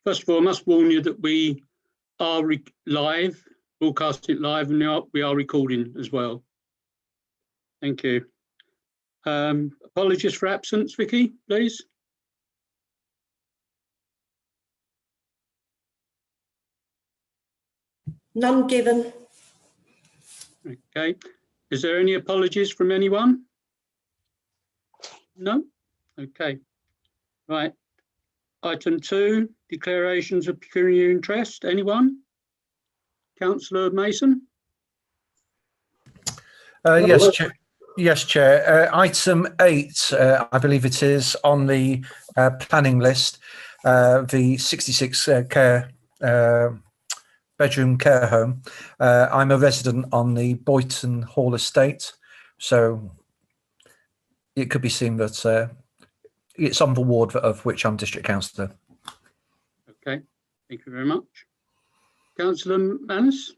First of all, I must warn you that we are live, broadcasting live, and we are recording as well. Thank you. Apologies for absence, Vicky, please. None given. Okay. Is there any apologies from anyone? No? Okay. Right. Item 2, declarations of pecuniary interest. Anyone? Councillor Mason? Yes, Chair. Yes, Chair. Item 8, I believe it is, on the planning list, the 66 bedroom care home. I'm a resident on the Boyton Hall estate, so it could be seen that it's on the ward of which I'm district councillor. Okay, thank you very much. Councillor Manners?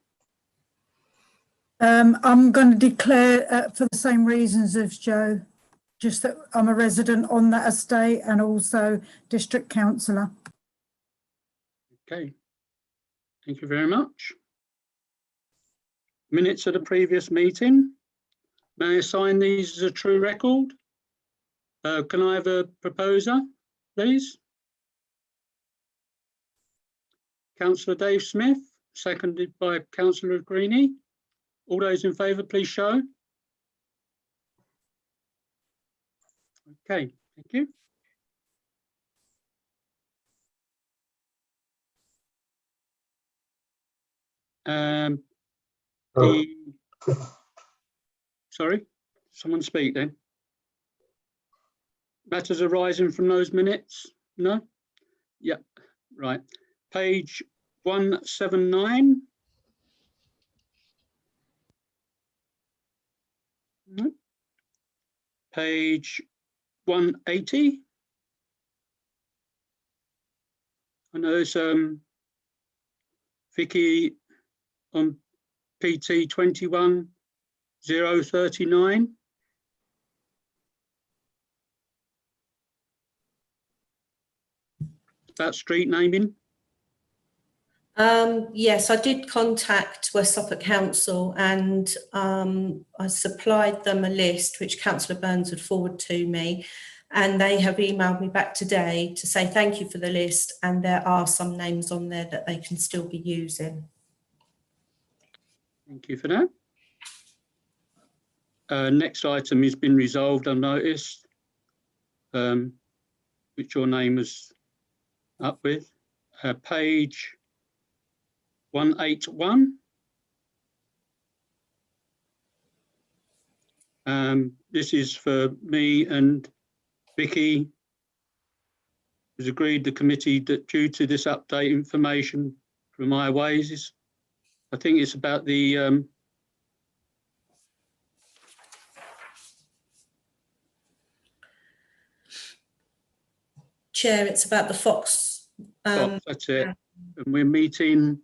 I'm going to declare for the same reasons as Joe, just that I'm a resident on that estate and also district councillor. Okay, thank you very much. Minutes of the previous meeting. May I sign these as a true record? Can I have a proposer, please? Councillor Dave Smith, seconded by Councillor Greenie. All those in favour, please show. Okay, thank you. Sorry, someone speak then. Matters arising from those minutes? No? Yep, right. Page 179. No. Page 180. I know it's Vicky on PT 21039. About street naming. Yes, I did contact West Suffolk Council and I supplied them a list which Councillor Burns would forward to me, and they have emailed me back today to say thank you for the list, and there are some names on there that they can still be using. Thank you for that. Next item has been resolved, I've noticed, which your name was up with. Page 181. This is for me and Vicky. It was agreed the committee that due to this update information from Highways, I think it's about the Chair, it's about the Fox. that's it. And we're meeting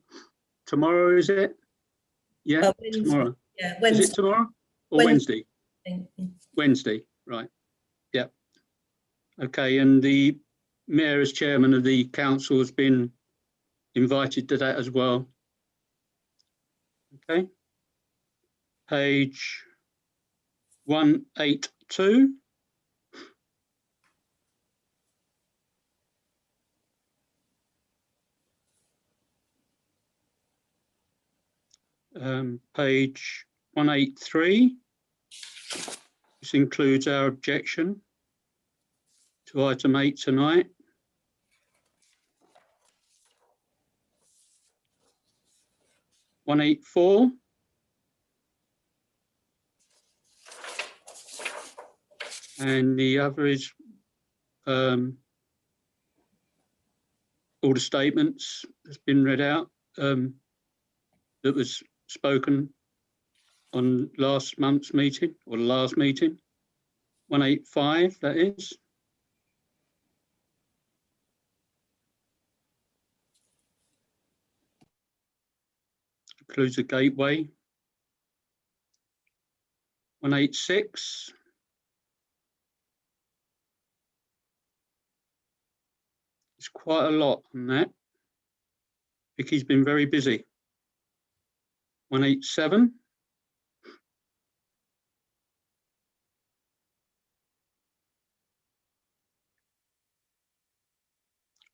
tomorrow, is it? Yeah, tomorrow. Yeah, Wednesday. Is it tomorrow or Wednesday? Wednesday, right. Yeah. Okay, and the Mayor as chairman of the council has been invited to that as well. Okay. Page 182. Page 183. This includes our objection to item 8 tonight. (184). And the other is all the statements that's been read out that was spoken on last month's meeting, or the last meeting. 185, that is. Includes the gateway. 186. It's quite a lot on that. Vicky's been very busy. 187.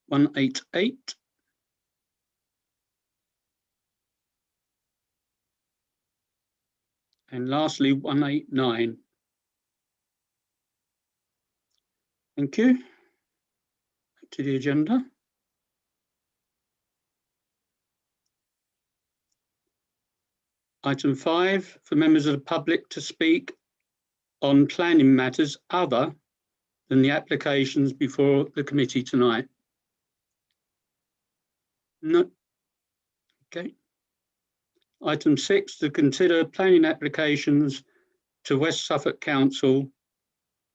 One 188. And lastly, 189. Thank you. Back to the agenda. Item 5, for members of the public to speak on planning matters other than the applications before the committee tonight. No. Okay. Item 6, to consider planning applications to West Suffolk Council.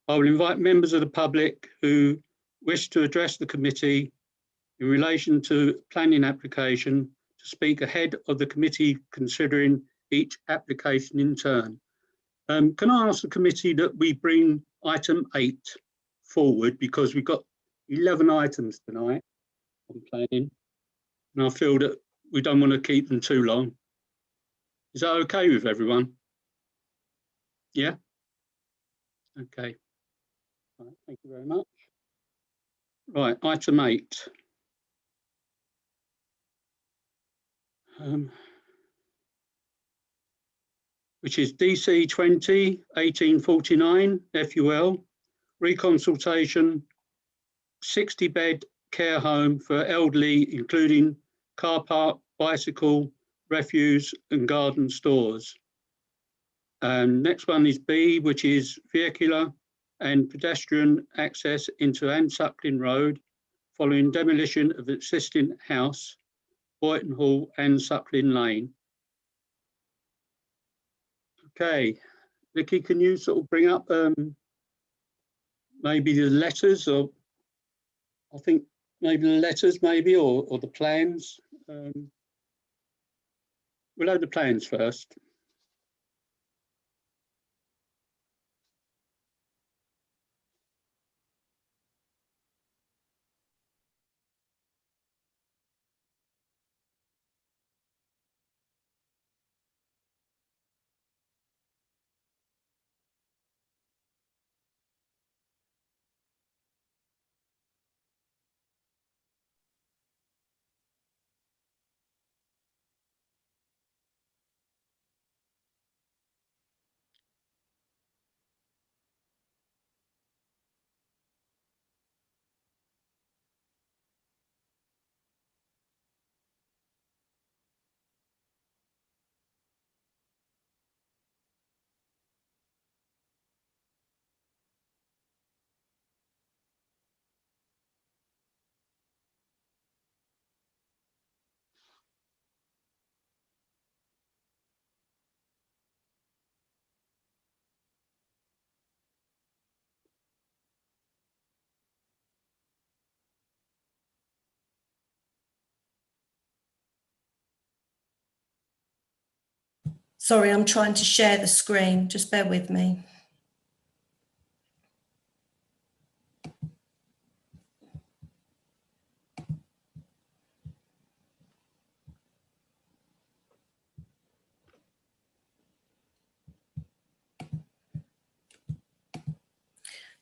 I will invite members of the public who wish to address the committee in relation to planning application to speak ahead of the committee considering each application in turn. Can I ask the committee that we bring item 8 forward, because we've got 11 items tonight on planning, and I feel that we don't want to keep them too long. Is that okay with everyone? Yeah? Okay. Right, thank you very much. Right, item 8. Which is DC 20-1849 FUL, reconsultation, 60-bed care home for elderly, including car park, bicycle, refuse and garden stores. Next one is B, which is vehicular and pedestrian access into Ann Suckling Road following demolition of existing house, Boyton Hall and Suckling Lane. Okay, Vicky, can you sort of bring up maybe the letters, or I think maybe the letters maybe, or the plans? We'll have the plans first. Sorry, I'm trying to share the screen. Just bear with me.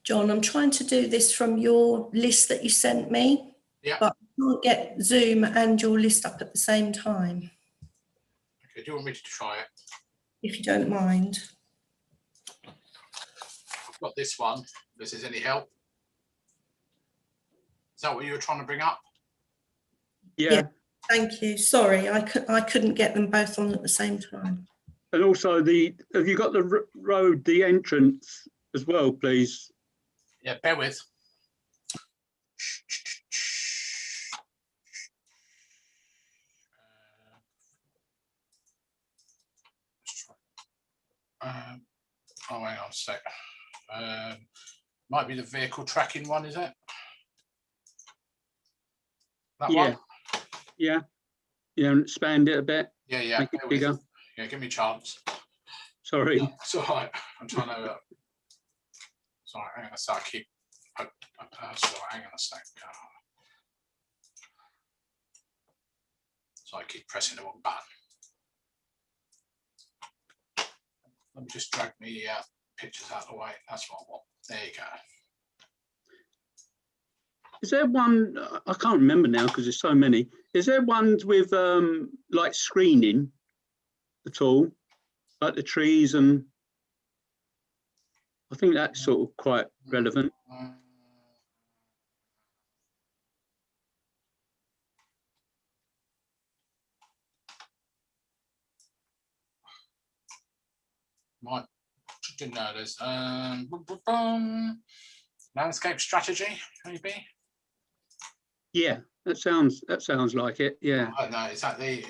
John, I'm trying to do this from your list that you sent me, but I can't get Zoom and your list up at the same time. Okay, do you want me to try it? If you don't mind. I've got this one, if this is any help. Is that what you were trying to bring up? Yeah. Thank you. Sorry, I couldn't get them both on at the same time. And also have you got the road, the entrance as well, please? Yeah, bear with. Oh, hang on a sec. Might be the vehicle tracking one, is it? That one? Yeah. Yeah, and expand it a bit. Yeah. Make it bigger. Yeah, give me a chance. Sorry. It's all right. I'm trying to. Sorry, hang on a sec. Sorry, hang on a sec. So I keep pressing the wrong button. Let me just drag me pictures out of the way. That's what I want. There you go. Is there one, I can't remember now because there's so many. Is there ones with like screening at all? Like the trees, and I think that's sort of quite relevant. Might didn't know there's landscape strategy, maybe. Yeah, that sounds like it. Yeah, I don't know. Is that the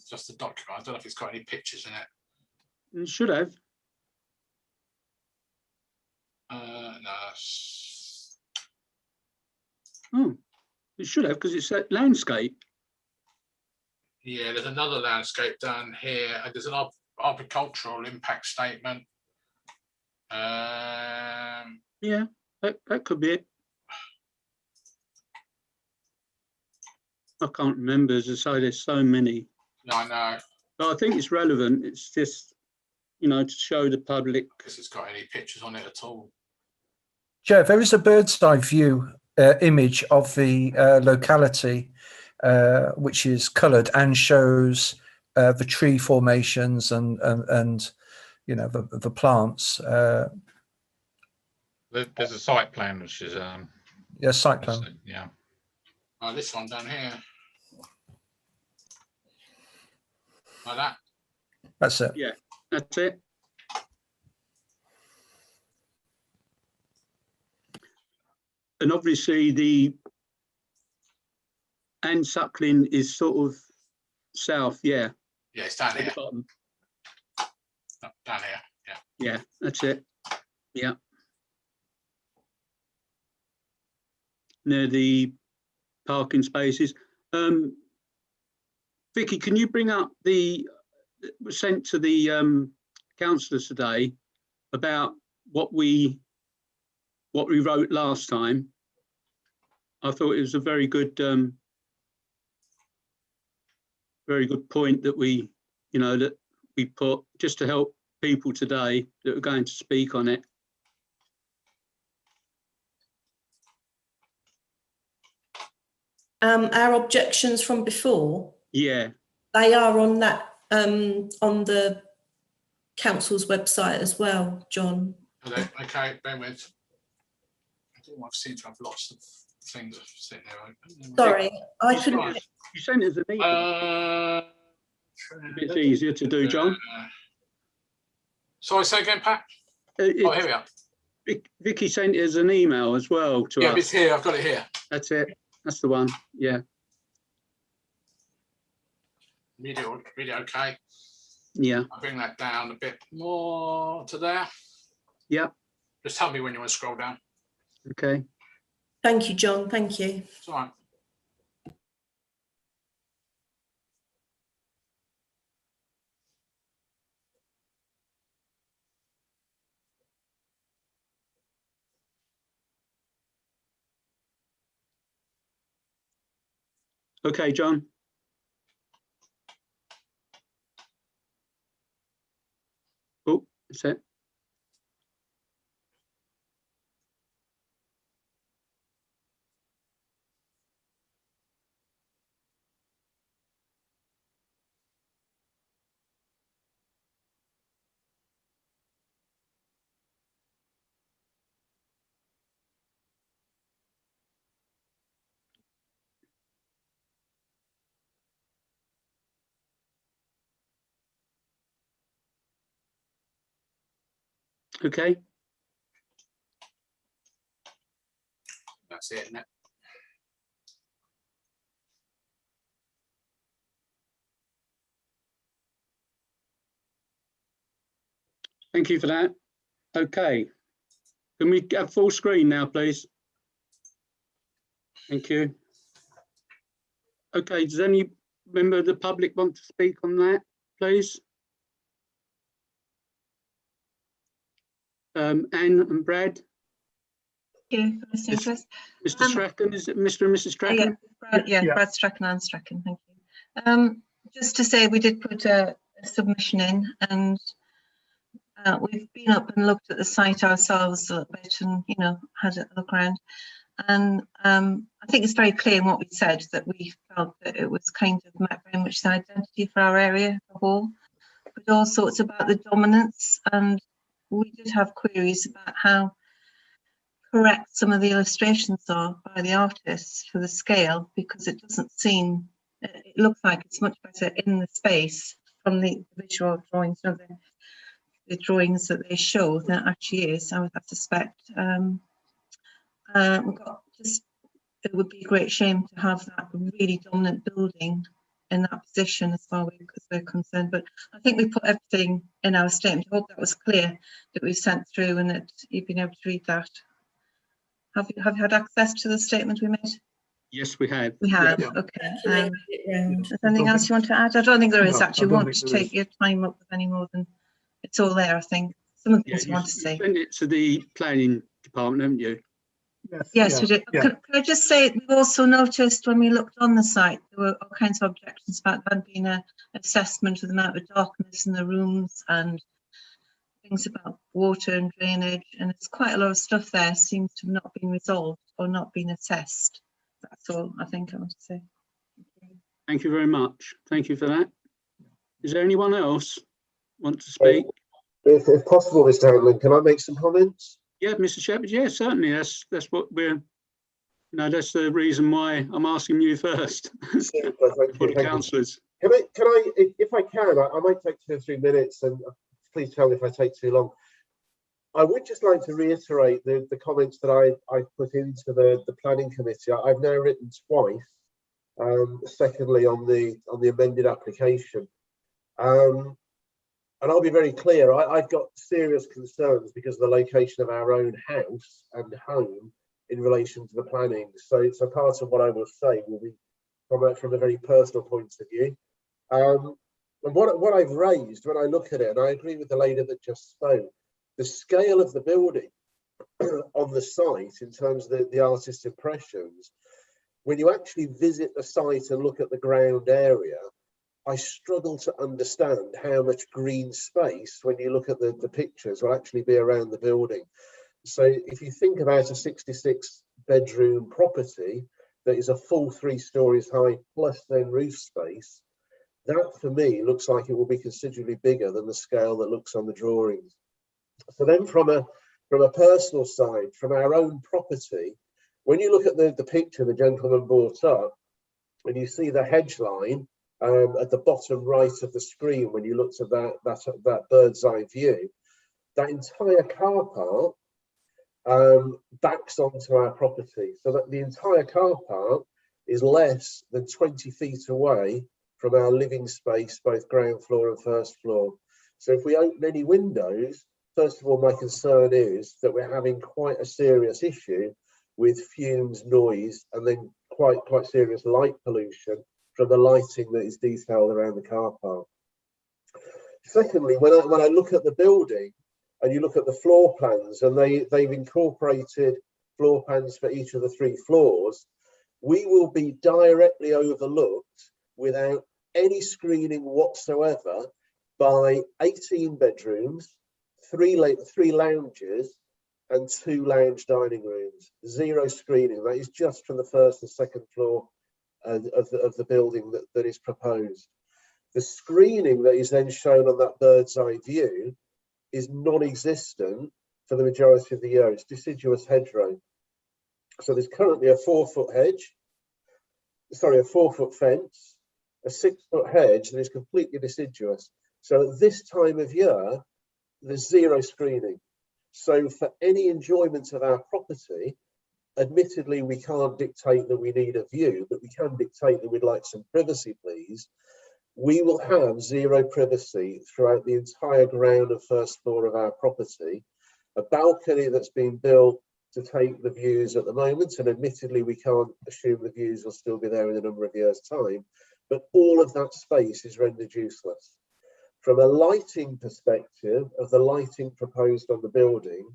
just the document? I don't know if it's got any pictures in it. it should have. No. Oh, it should have because it's that landscape. Yeah, there's another landscape down here. There's an agricultural impact statement. Yeah, that could be it. I can't remember, as I say, there's so many. No, I know. But I think it's relevant. It's just, you know, to show the public. Because it's got any pictures on it at all. Joe, there is a bird's eye view image of the locality, which is coloured and shows the tree formations and you know the plants. There's a site plan which is Yeah, site plan. yeah. Oh, this one down here. Like that. That's it. Yeah, that's it. And obviously the Anne Suckling is sort of south, yeah. Yeah, it's down At the here. bottom. Down here. Yeah. Yeah, that's it. Yeah. Near the parking spaces. Vicky, can you bring up the was sent to the councillors today about what we wrote last time? I thought it was a very good point that we, you know, that we put just to help people today that are going to speak on it. Our objections from before, Yeah, they are on that on the council's website as well, John. Okay, bear with. I've seen to have lots of things sitting there open. Sorry, I you couldn't. sent us an email. It's easier to do, John. Sorry, say again, Pat. Oh, here we are. Vicky sent us an email as well to Yeah, us. it's here. I've got it here. That's it. That's the one. Yeah. Read it okay. Yeah. I'll bring that down a bit more to there. Yeah. Just tell me when you want to scroll down. Okay. Thank you, John. Thank you. It's all right. Okay, John. Oh, that's it. Okay. That's it, isn't it? Thank you for that. Okay. Can we have full screen now, please? Thank you. Okay, does any member of the public want to speak on that, please? Anne and Brad? Thank you for listening Yes. to us. Mr. Strachan, is it Mr. and Mrs. Strachan? Yeah, Brad Strachan, Anne Strachan, thank you. Just to say, we did put a submission in, and we've been up and looked at the site ourselves a little bit, and had a look around. And I think it's very clear in what we said that we felt that it was kind of met very much the identity for our area as a whole, but also it's about the dominance. And we did have queries about how correct some of the illustrations are by the artists for the scale, because it doesn't seem, it looks like it's much better in the space from the visual drawings, the drawings that they show than it actually is, I suspect. It would be a great shame to have that really dominant building in that position as far as we're concerned. But I think we put everything in our statement. I hope that was clear that we sent through and that you've been able to read that. Have you had access to the statement we made? Yes, we have. We have, Yeah. okay. Is there Anything else you want to add? I don't think there is No, actually. I We don't won't think there take is. your time up with any more than it's all there, I think. Some of the Yeah, things you want to you say. sent it to the planning department, haven't you? Yes, we did. Yeah. Can I just say, we've also noticed when we looked on the site, there were all kinds of objections about there being an assessment of the amount of darkness in the rooms and things about water and drainage, and it's quite a lot of stuff there seems to have not been resolved or not been assessed. That's all I think I want to say. Thank you very much. Thank you for that. Is there anyone else want to speak? If possible, Mr. Hanlon, can I make some comments? Yeah, Mr. Shepherd. Yeah, certainly. That's what we're. That's the reason why I'm asking you first. Super, thank For you. the councillors. Can I, if I can, I might take 2 or 3 minutes, and please tell me if I take too long. I would just like to reiterate the comments that I put into the planning committee. I've now written twice. Secondly, on the amended application, and I'll be very clear. I've got serious concerns because of the location of our own house and home in relation to the planning. So part of what I will say will be from a very personal point of view. And what I've raised when I look at it, and I agree with the lady that just spoke, the scale of the building on the site in terms of the artist's impressions, when you actually visit the site and look at the ground area, I struggle to understand how much green space, when you look at the pictures, will actually be around the building. So if you think about a 66 bedroom property that is a full 3 stories high plus then roof space, that for me looks like it will be considerably bigger than the scale that looks on the drawings. So then from a personal side, from our own property, when you look at the picture the gentleman brought up, and you see the hedge line at the bottom right of the screen, when you looked at that bird's eye view, that entire car park backs onto our property, so that the entire car park is less than 20 feet away from our living space, both ground floor and first floor. So if we open any windows, first of all, my concern is that we're having quite a serious issue with fumes, noise, and then quite serious light pollution from the lighting that is detailed around the car park. Secondly, when I look at the building and you look at the floor plans, and they've incorporated floor plans for each of the 3 floors, we will be directly overlooked without any screening whatsoever by 18 bedrooms, 3 lounges, and 2 lounge dining rooms. 0 screening. That is just from the 1st and 2nd floor of the building that is proposed. The screening that is then shown on that bird's eye view is non-existent for the majority of the year. It's deciduous hedgerow. So there's currently a 4-foot hedge, sorry, a 4-foot fence, a 6-foot hedge that is completely deciduous. So at this time of year, there's 0 screening. So for any enjoyment of our property, admittedly, we can't dictate that we need a view, but we can dictate that we'd like some privacy, please. We will have 0 privacy throughout the entire ground and first floor of our property. A balcony that's been built to take the views at the moment, and admittedly, we can't assume the views will still be there in a number of years' time, but all of that space is rendered useless. From a lighting perspective, of the lighting proposed on the building,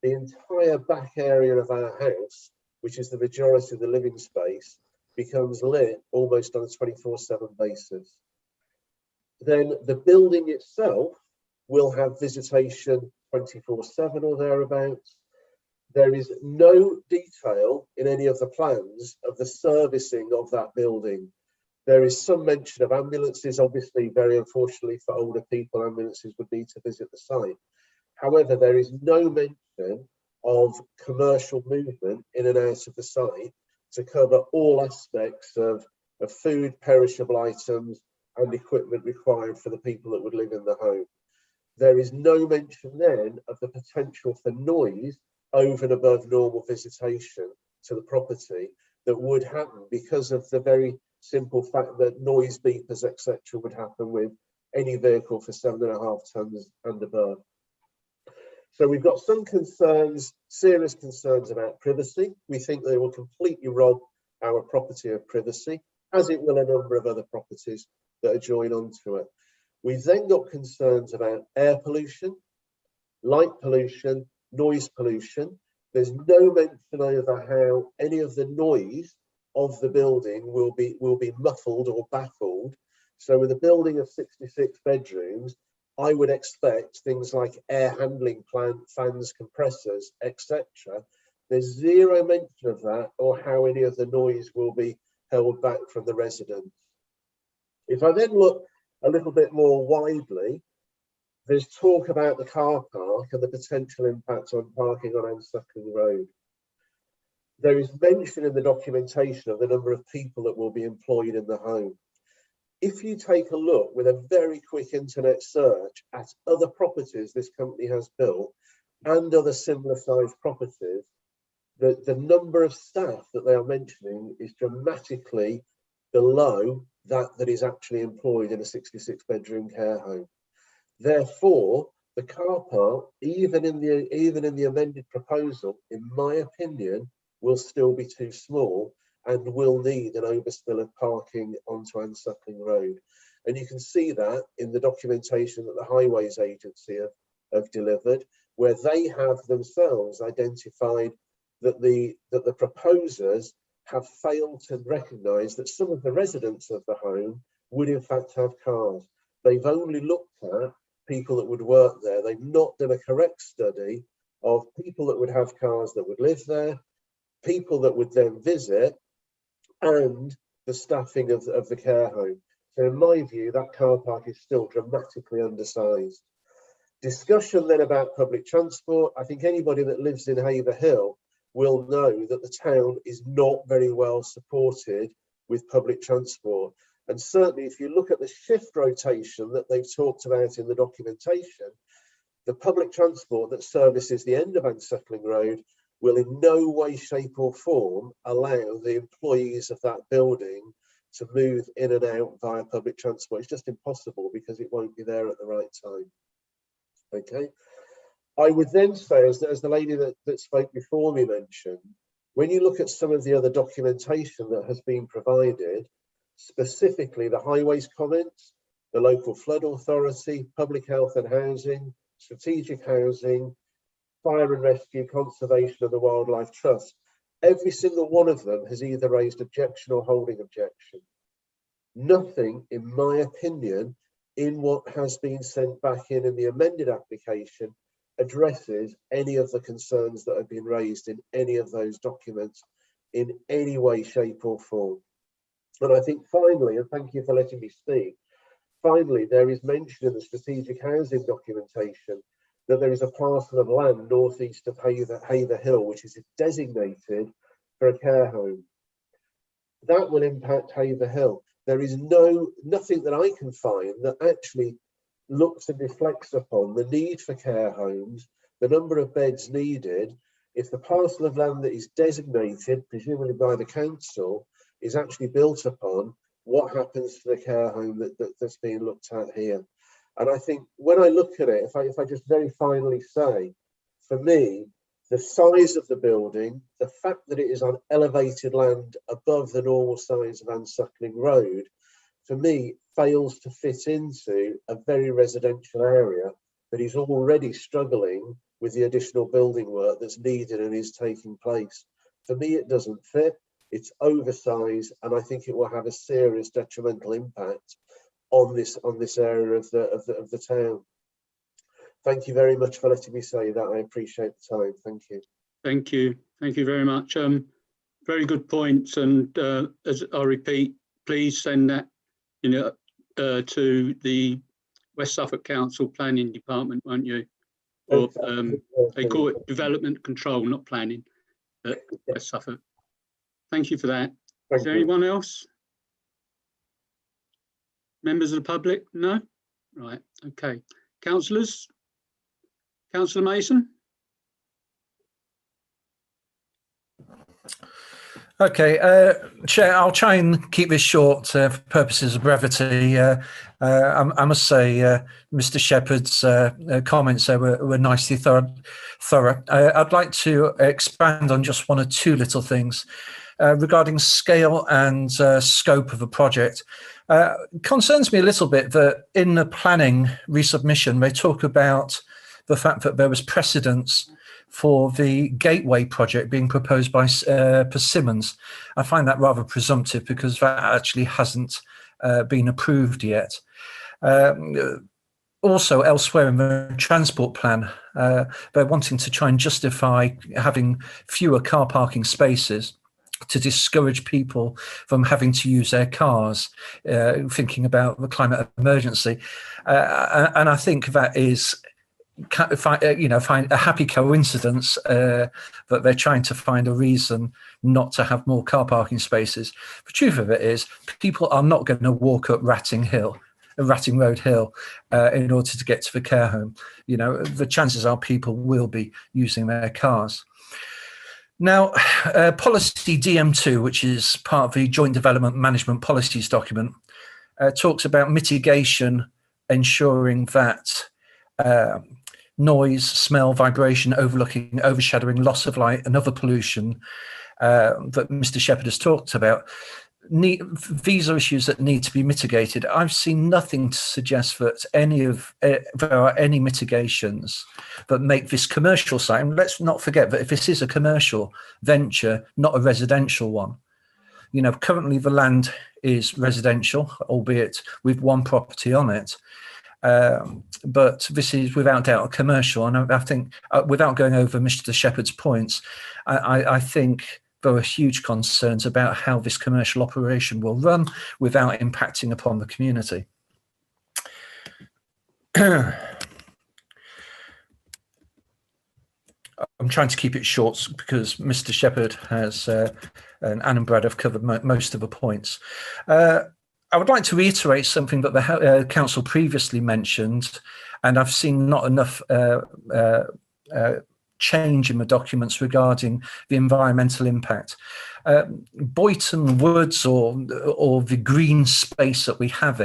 the entire back area of our house, which is the majority of the living space, becomes lit almost on a 24/7 basis. Then the building itself will have visitation 24/7 or thereabouts. There is no detail in any of the plans of the servicing of that building. There is some mention of ambulances. Obviously, very unfortunately for older people, ambulances would need to visit the site. However, there is no mention of commercial movement in and out of the site to cover all aspects of food, perishable items, and equipment required for the people that would live in the home. There is no mention then of the potential for noise over and above normal visitation to the property that would happen because of the very simple fact that noise beepers, etc., would happen with any vehicle for 7.5 tons and above. So we've got some concerns, serious concerns about privacy. We think they will completely rob our property of privacy, as it will a number of other properties that are joined onto it. We've then got concerns about air pollution, light pollution, noise pollution. There's no mention over how any of the noise of the building will be muffled or baffled. So with a building of 66 bedrooms, I would expect things like air handling plant, fans, compressors, etc. There's zero mention of that or how any of the noise will be held back from the residents. If I then look a little bit more widely, there's talk about the car park and the potential impact on parking on Ansuckling Road. There is mention in the documentation of the number of people that will be employed in the home. If you take a look with a very quick internet search at other properties this company has built and other similar sized properties, the number of staff that they are mentioning is dramatically below that is actually employed in a 66 bedroom care home. Therefore, the car park, even in the amended proposal, in my opinion, will still be too small and will need an overspill of parking onto Ansuckling Road. And you can see that in the documentation that the Highways Agency have delivered, where they have themselves identified that the proposers have failed to recognise that some of the residents of the home would in fact have cars. They've only looked at people that would work there. They've not done a correct study of people that would have cars that would live there, people that would then visit, and the staffing of the care home. So in my view, that car park is still dramatically undersized. Discussion then about public transport. I think anybody that lives in Haverhill will know that the town is not very well supported with public transport. And certainly if you look at the shift rotation that they've talked about in the documentation, the public transport that services the end of Ansuckling Road will in no way, shape or form allow the employees of that building to move in and out via public transport. It's just impossible because it won't be there at the right time. Okay. I would then say, as the lady that spoke before me mentioned, when you look at some of the other documentation that has been provided, specifically the highways comments, the local flood authority, public health and housing, strategic housing, fire and rescue, conservation and the wildlife trust, every single one of them has either raised objection or holding objection. Nothing, in my opinion, in what has been sent back in the amended application addresses any of the concerns that have been raised in any of those documents in any way, shape or form. And I think finally, and thank you for letting me speak, finally, there is mention in the strategic housing documentation that there is a parcel of land northeast of Haverhill, which is designated for a care home. That will impact Haverhill. There is nothing that I can find that actually looks and reflects upon the need for care homes, the number of beds needed, if the parcel of land that is designated, presumably by the council, is actually built upon, what happens to the care home that's being looked at here. And I think when I look at it, if I just very finally say, for me, the size of the building, the fact that it is on elevated land above the normal size of Ansuckling Road, for me, fails to fit into a very residential area that is already struggling with the additional building work that's needed and is taking place. For me, it doesn't fit. It's oversized, and I think it will have a serious detrimental impact on this area of the town. Thank you very much for letting me say that. I appreciate the time. Thank you. Thank you. Thank you very much. Very good points. And as I repeat, please send that, to the West Suffolk Council Planning Department, won't you? Or they call it Development Control, not Planning, at West Suffolk. Thank you for that. Is there anyone else? Members of the public? No? Right. Okay. Councillors? Councillor Mason? Okay, Chair, I'll try and keep this short for purposes of brevity. I must say, Mr. Shepherd's comments were nicely thorough. I'd like to expand on just one or two little things regarding scale and scope of a project. Concerns me a little bit that in the planning resubmission, they talk about the fact that there was precedence for the Gateway project being proposed by Persimmons. I find that rather presumptive because that actually hasn't been approved yet. Also, elsewhere in the transport plan, they're wanting to try and justify having fewer car parking spaces to discourage people from having to use their cars, thinking about the climate emergency. And I think that is find a happy coincidence that they're trying to find a reason not to have more car parking spaces. The truth of it is, people are not going to walk up Ratting Road Hill in order to get to the care home. The chances are people will be using their cars. Now, policy DM2, which is part of the Joint Development Management Policies document, talks about mitigation, ensuring that noise, smell, vibration, overshadowing, loss of light, and other pollution that Mr. Shepherd has talked about. These are issues that need to be mitigated. I've seen nothing to suggest that there are any mitigations that make this commercial site. And let's not forget that if this is a commercial venture, not a residential one. Currently the land is residential, albeit with one property on it. But this is without doubt a commercial, and I think without going over Mr. Shepherd's points, I think there are huge concerns about how this commercial operation will run without impacting upon the community. I'm trying to keep it short because Mr. Shepherd and Anne and Brad have covered most of the points. I would like to reiterate something that the council previously mentioned, and I've seen not enough change in the documents regarding the environmental impact. Boyton Woods or the green space that we have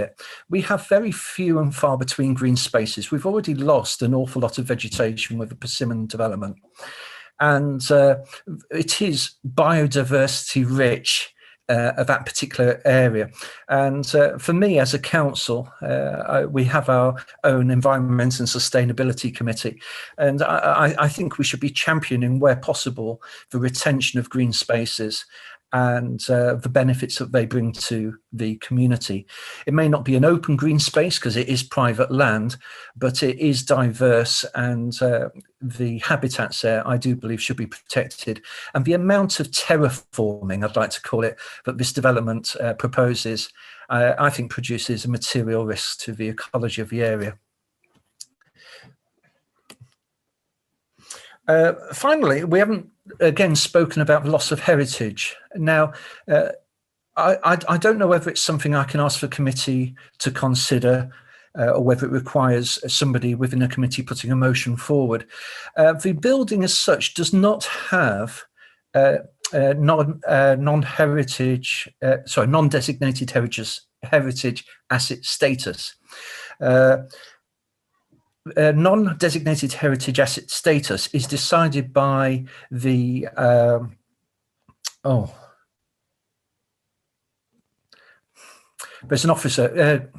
very few and far between green spaces. We've already lost an awful lot of vegetation with the Persimmon development, and it is biodiversity rich of that particular area. And for me as a council, we have our own Environment and Sustainability Committee, and I think we should be championing where possible the retention of green spaces and the benefits that they bring to the community. It may not be an open green space because it is private land, but it is diverse, and the habitats there, I do believe, should be protected. And the amount of terraforming, I'd like to call it, that this development proposes, I think produces a material risk to the ecology of the area. Finally, we haven't again spoken about the loss of heritage. Now, I don't know whether it's something I can ask the committee to consider or whether it requires somebody within a committee putting a motion forward. The building as such does not have non-designated heritage asset status. Non-designated heritage asset status is decided by the there's an officer,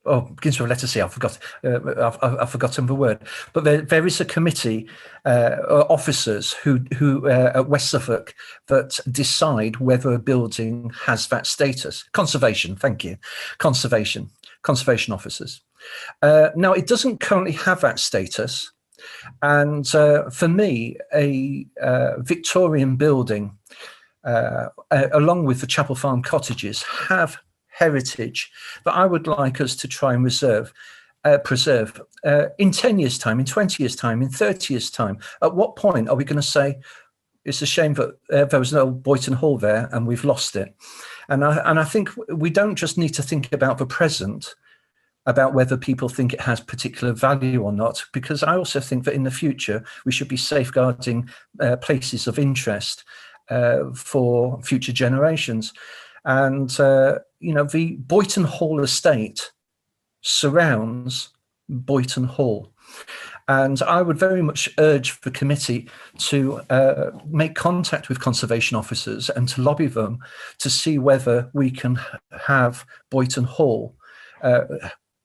begins with a letter C. I forgot. I've forgotten the word. But there is a committee, officers who at West Suffolk that decide whether a building has that status. Conservation. Thank you. Conservation officers. Now, it doesn't currently have that status. And for me, a Victorian building, along with the Chapel Farm cottages, have heritage that I would like us to try and preserve in 10 years' time, in 20 years' time, in 30 years' time. At what point are we going to say, it's a shame that there was no Boyton Hall there and we've lost it? And I think we don't just need to think about the present, about whether people think it has particular value or not, because I also think that in the future, we should be safeguarding places of interest for future generations. And, the Boyton Hall estate surrounds Boyton Hall. And I would very much urge the committee to make contact with conservation officers and to lobby them to see whether we can have Boyton Hall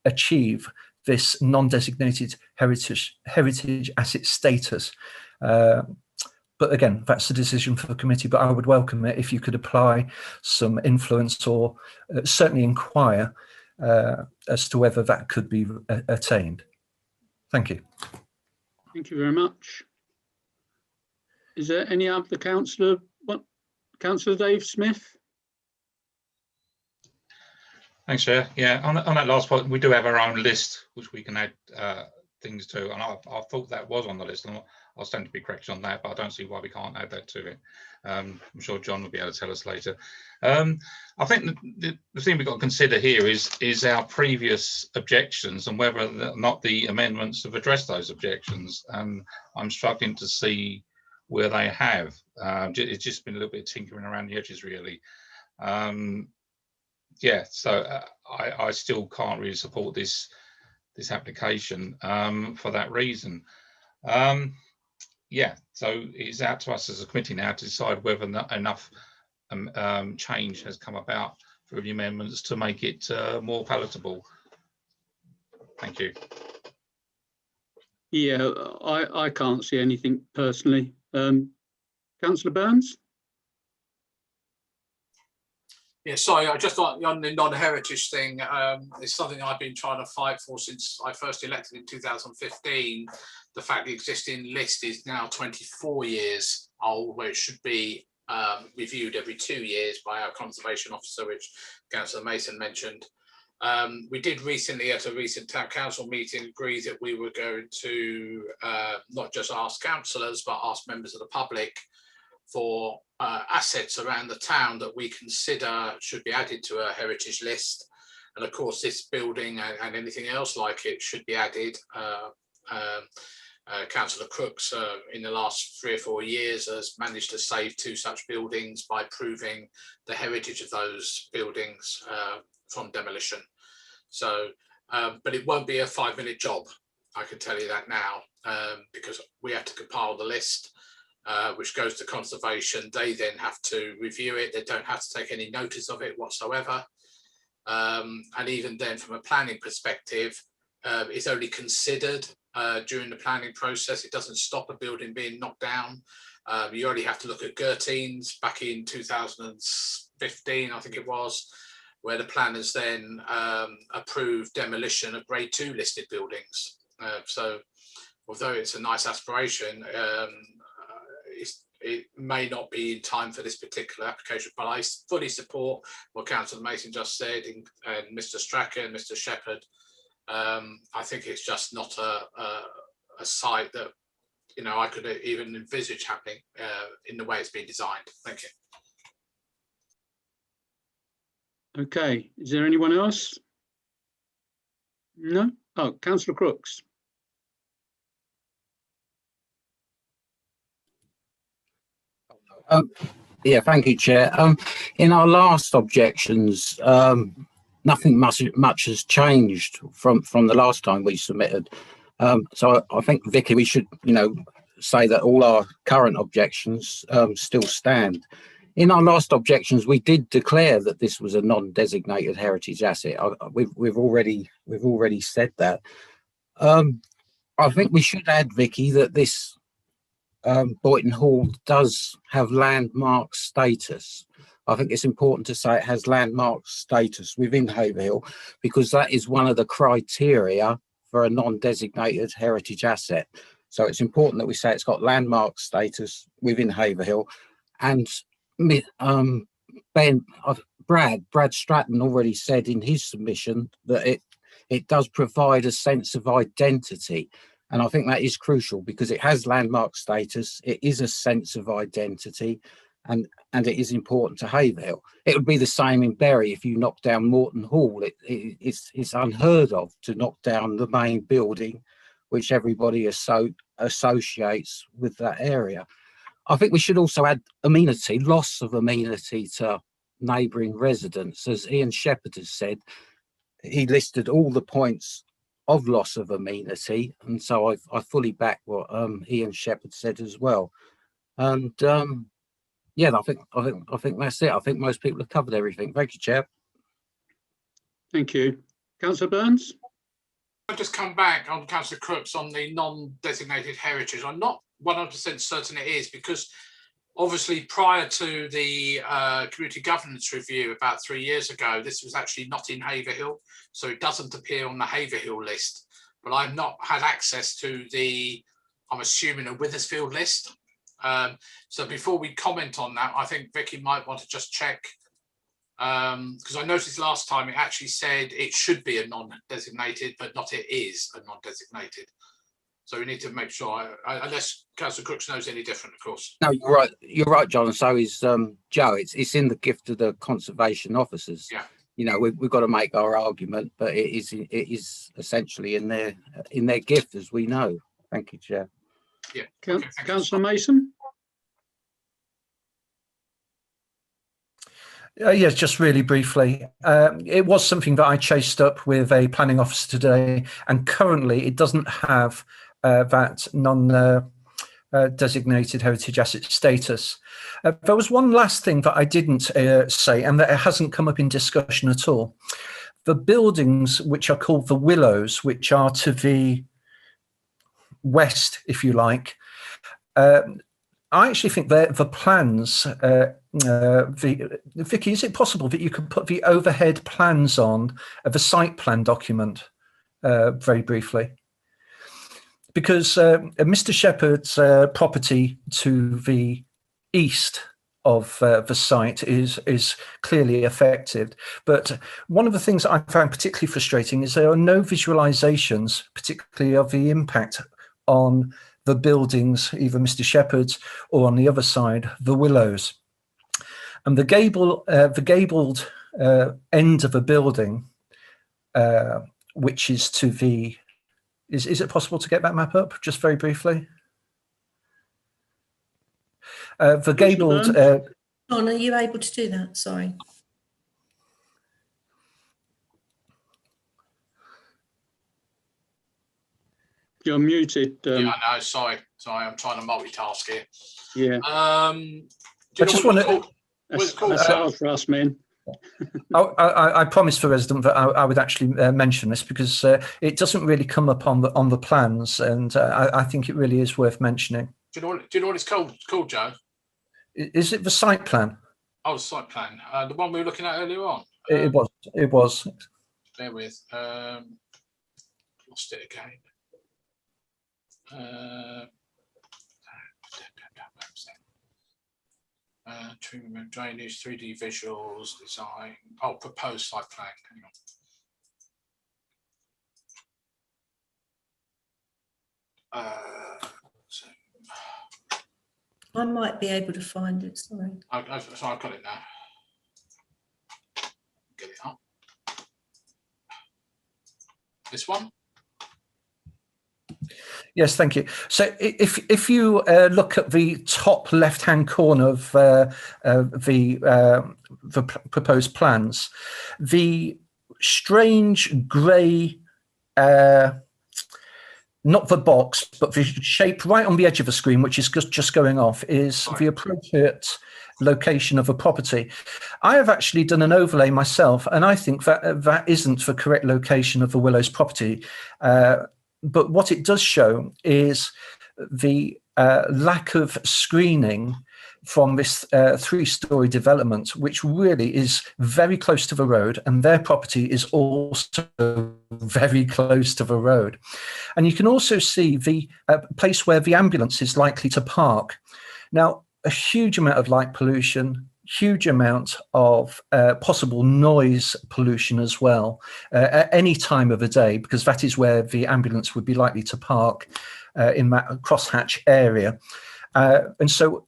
achieve this non-designated heritage asset status. But again, that's the decision for the committee, but I would welcome it if you could apply some influence or certainly inquire as to whether that could be attained. Thank you. Thank you very much. Is there any other councillor? Councillor Dave Smith? Thanks, Chair. Yeah, on that last point, we do have our own list which we can add things to, and I thought that was on the list, and I'll stand to be corrected on that, but I don't see why we can't add that to it. I'm sure John will be able to tell us later. I think the thing we've got to consider here is our previous objections and whether or not the amendments have addressed those objections. And I'm struggling to see where they have. It's just been a little bit tinkering around the edges, really. Yeah, so I still can't really support this application for that reason. Yeah, so it's out to us as a committee now to decide whether enough change has come about through the amendments to make it more palatable. Thank you. Yeah, I can't see anything personally. Councillor Burns? Yeah, sorry, I just thought on the non-heritage thing, it's something I've been trying to fight for since I first elected in 2015. The fact the existing list is now 24 years old, where it should be reviewed every 2 years by our conservation officer, which Councillor Mason mentioned. We did recently, at a recent town council meeting, agree that we were going to not just ask councillors, but ask members of the public for assets around the town that we consider should be added to a heritage list. And of course, this building and anything else like it should be added. Councillor Crooks in the last 3 or 4 years has managed to save 2 such buildings by proving the heritage of those buildings from demolition. So, but it won't be a 5-minute job, I can tell you that now, because we have to compile the list, which goes to conservation. They then have to review it. They don't have to take any notice of it whatsoever. And even then, from a planning perspective, it's only considered during the planning process. It doesn't stop a building being knocked down. You only have to look at Gertines back in 2015, I think it was, where the planners then approved demolition of grade 2 listed buildings. So although it's a nice aspiration, it may not be in time for this particular application, but I fully support what Councillor Mason just said, and Mr. Strachan and Mr. Shepherd. I think it's just not a site that, you know, I could even envisage happening in the way it's been designed. Thank you. Okay, is there anyone else? No? Oh, Councillor Crooks. Yeah, thank you, Chair. In our last objections, nothing much has changed from the last time we submitted. So I think, Vicky, we should, say that all our current objections still stand. In our last objections, we did declare that this was a non-designated heritage asset. We've already said that. I think we should add, Vicky, that this Boyton Hall does have landmark status. I think it's important to say it has landmark status within Haverhill, because that is one of the criteria for a non-designated heritage asset. So it's important that we say it's got landmark status within Haverhill. And Brad Stratton already said in his submission that it does provide a sense of identity. And I think that is crucial, because it has landmark status. It is a sense of identity, and it is important to Haverhill. It would be the same in Bury. If you knock down Morton Hall, it's unheard of to knock down the main building, which everybody associates with that area. I think we should also add amenity, loss of amenity to neighbouring residents. As Ian Shepherd has said, he listed all the points of loss of amenity, and so I fully back what Ian Shepherd said as well. And yeah, I think that's it. I think most people have covered everything. Thank you, Chair. Thank you. Councillor Burns? I'll just come back on Councillor Crooks on the non-designated heritage. I'm not 100% certain it is, because obviously prior to the community governance review about 3 years ago, this was actually not in Haverhill, so it doesn't appear on the Haverhill list. But I've not had access to the, I'm assuming, a Withersfield list. So before we comment on that, I think Vicky might want to just check, because I noticed last time it actually said it should be a non-designated, but not it is a non-designated. So we need to make sure, unless Councillor Crooks knows any different, of course. No, you're right. You're right, John. And so is Joe. It's in the gift of the conservation officers. Yeah. You know, we've got to make our argument, but it is essentially in their gift, as we know. Thank you, Chair. Yeah. Councillor Mason? Yes, just really briefly. It was something that I chased up with a planning officer today, and currently it doesn't have that non-designated heritage asset status. There was one last thing that I didn't say, and that it hasn't come up in discussion at all. The buildings which are called the Willows, which are to the west, if you like, I actually think that the plans, Vicky, is it possible that you could put the overhead plans on the site plan document very briefly? Because Mr. Shepherd's property to the east of the site is clearly affected. But one of the things that I found particularly frustrating is there are no visualizations, particularly of the impact on the buildings, either Mr. Shepherd's or on the other side, the Willows. And the gabled end of a building, which is to the, is it possible to get that map up just very briefly? The gabled. John, are you able to do that? Sorry. You're muted. Yeah, I know. Sorry, I'm trying to multitask here. Yeah. I just want to. That's all for us, men. I promised the resident that I would actually mention this, because it doesn't really come up on the plans, and I think it really is worth mentioning. Do you know what it's called, Joe? Is it the site plan? Oh, the site plan. The one we were looking at earlier on. It was. Bear with. Lost it again. Tree drainage, 3D visuals, design. Oh, proposed site plan. Hang on. I might be able to find it. Sorry. I've got it now. Get it up. This one. Yes, thank you. So if you look at the top left-hand corner of the proposed plans, the strange grey not the box, but the shape right on the edge of the screen, which is just going off, is the appropriate location of a property. I have actually done an overlay myself, and I think that that isn't the correct location of the Willows property. But what it does show is the lack of screening from this 3-storey development, which really is very close to the road, and their property is also very close to the road. And you can also see the place where the ambulance is likely to park. Now, a huge amount of light pollution, huge amount of possible noise pollution as well at any time of the day, because that is where the ambulance would be likely to park in that crosshatch area. And so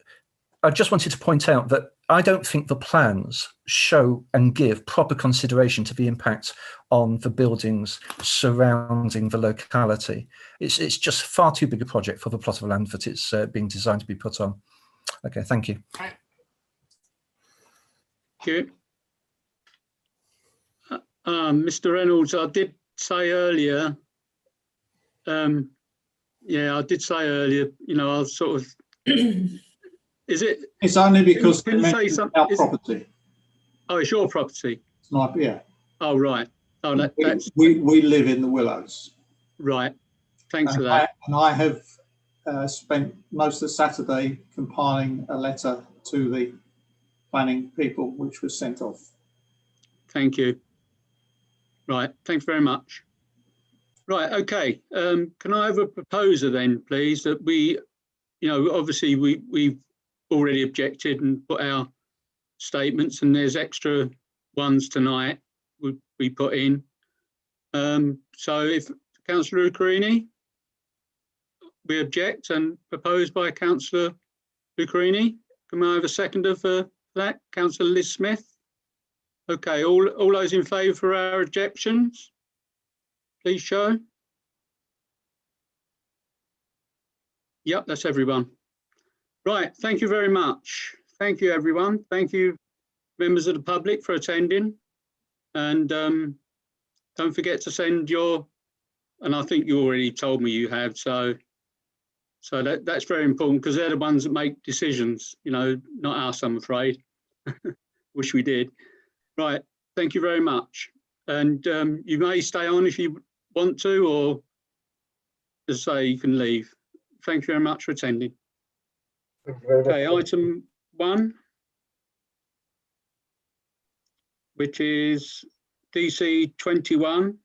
I just wanted to point out that I don't think the plans show and give proper consideration to the impact on the buildings surrounding the locality. It's just far too big a project for the plot of land that it's being designed to be put on. Okay, thank you. Thank you. Mr. Reynolds, I did say earlier, yeah, I did say earlier, you know, I'll sort of, is it? It's only because can you say something? Our property. Oh, it's your property? It's my, yeah. Oh, right. Oh, that's... We live in the Willows. Right. Thanks for that. And I have spent most of Saturday compiling a letter to the planning people, which was sent off. Thank you. Right. Thanks very much. Right. Okay. Can I have a proposer then, please, that we, you know, obviously we've already objected and put our statements, and there's extra ones tonight we put in. So if Councillor Lucarini, we object and proposed by Councillor Lucarini. Can I have a seconder for that? Councillor Liz Smith. Okay, all those in favour for our objections, please show. Yep, that's everyone. Right, thank you very much. Thank you, everyone. Thank you, members of the public, for attending. And don't forget to send your, and I think you already told me you have, so that's very important, because they're the ones that make decisions, you know, not us, I'm afraid. Wish we did. Right, thank you very much. And you may stay on if you want to, or as I say, you can leave. Thank you very much for attending. Thank you very much. Okay, item 1, which is DC 21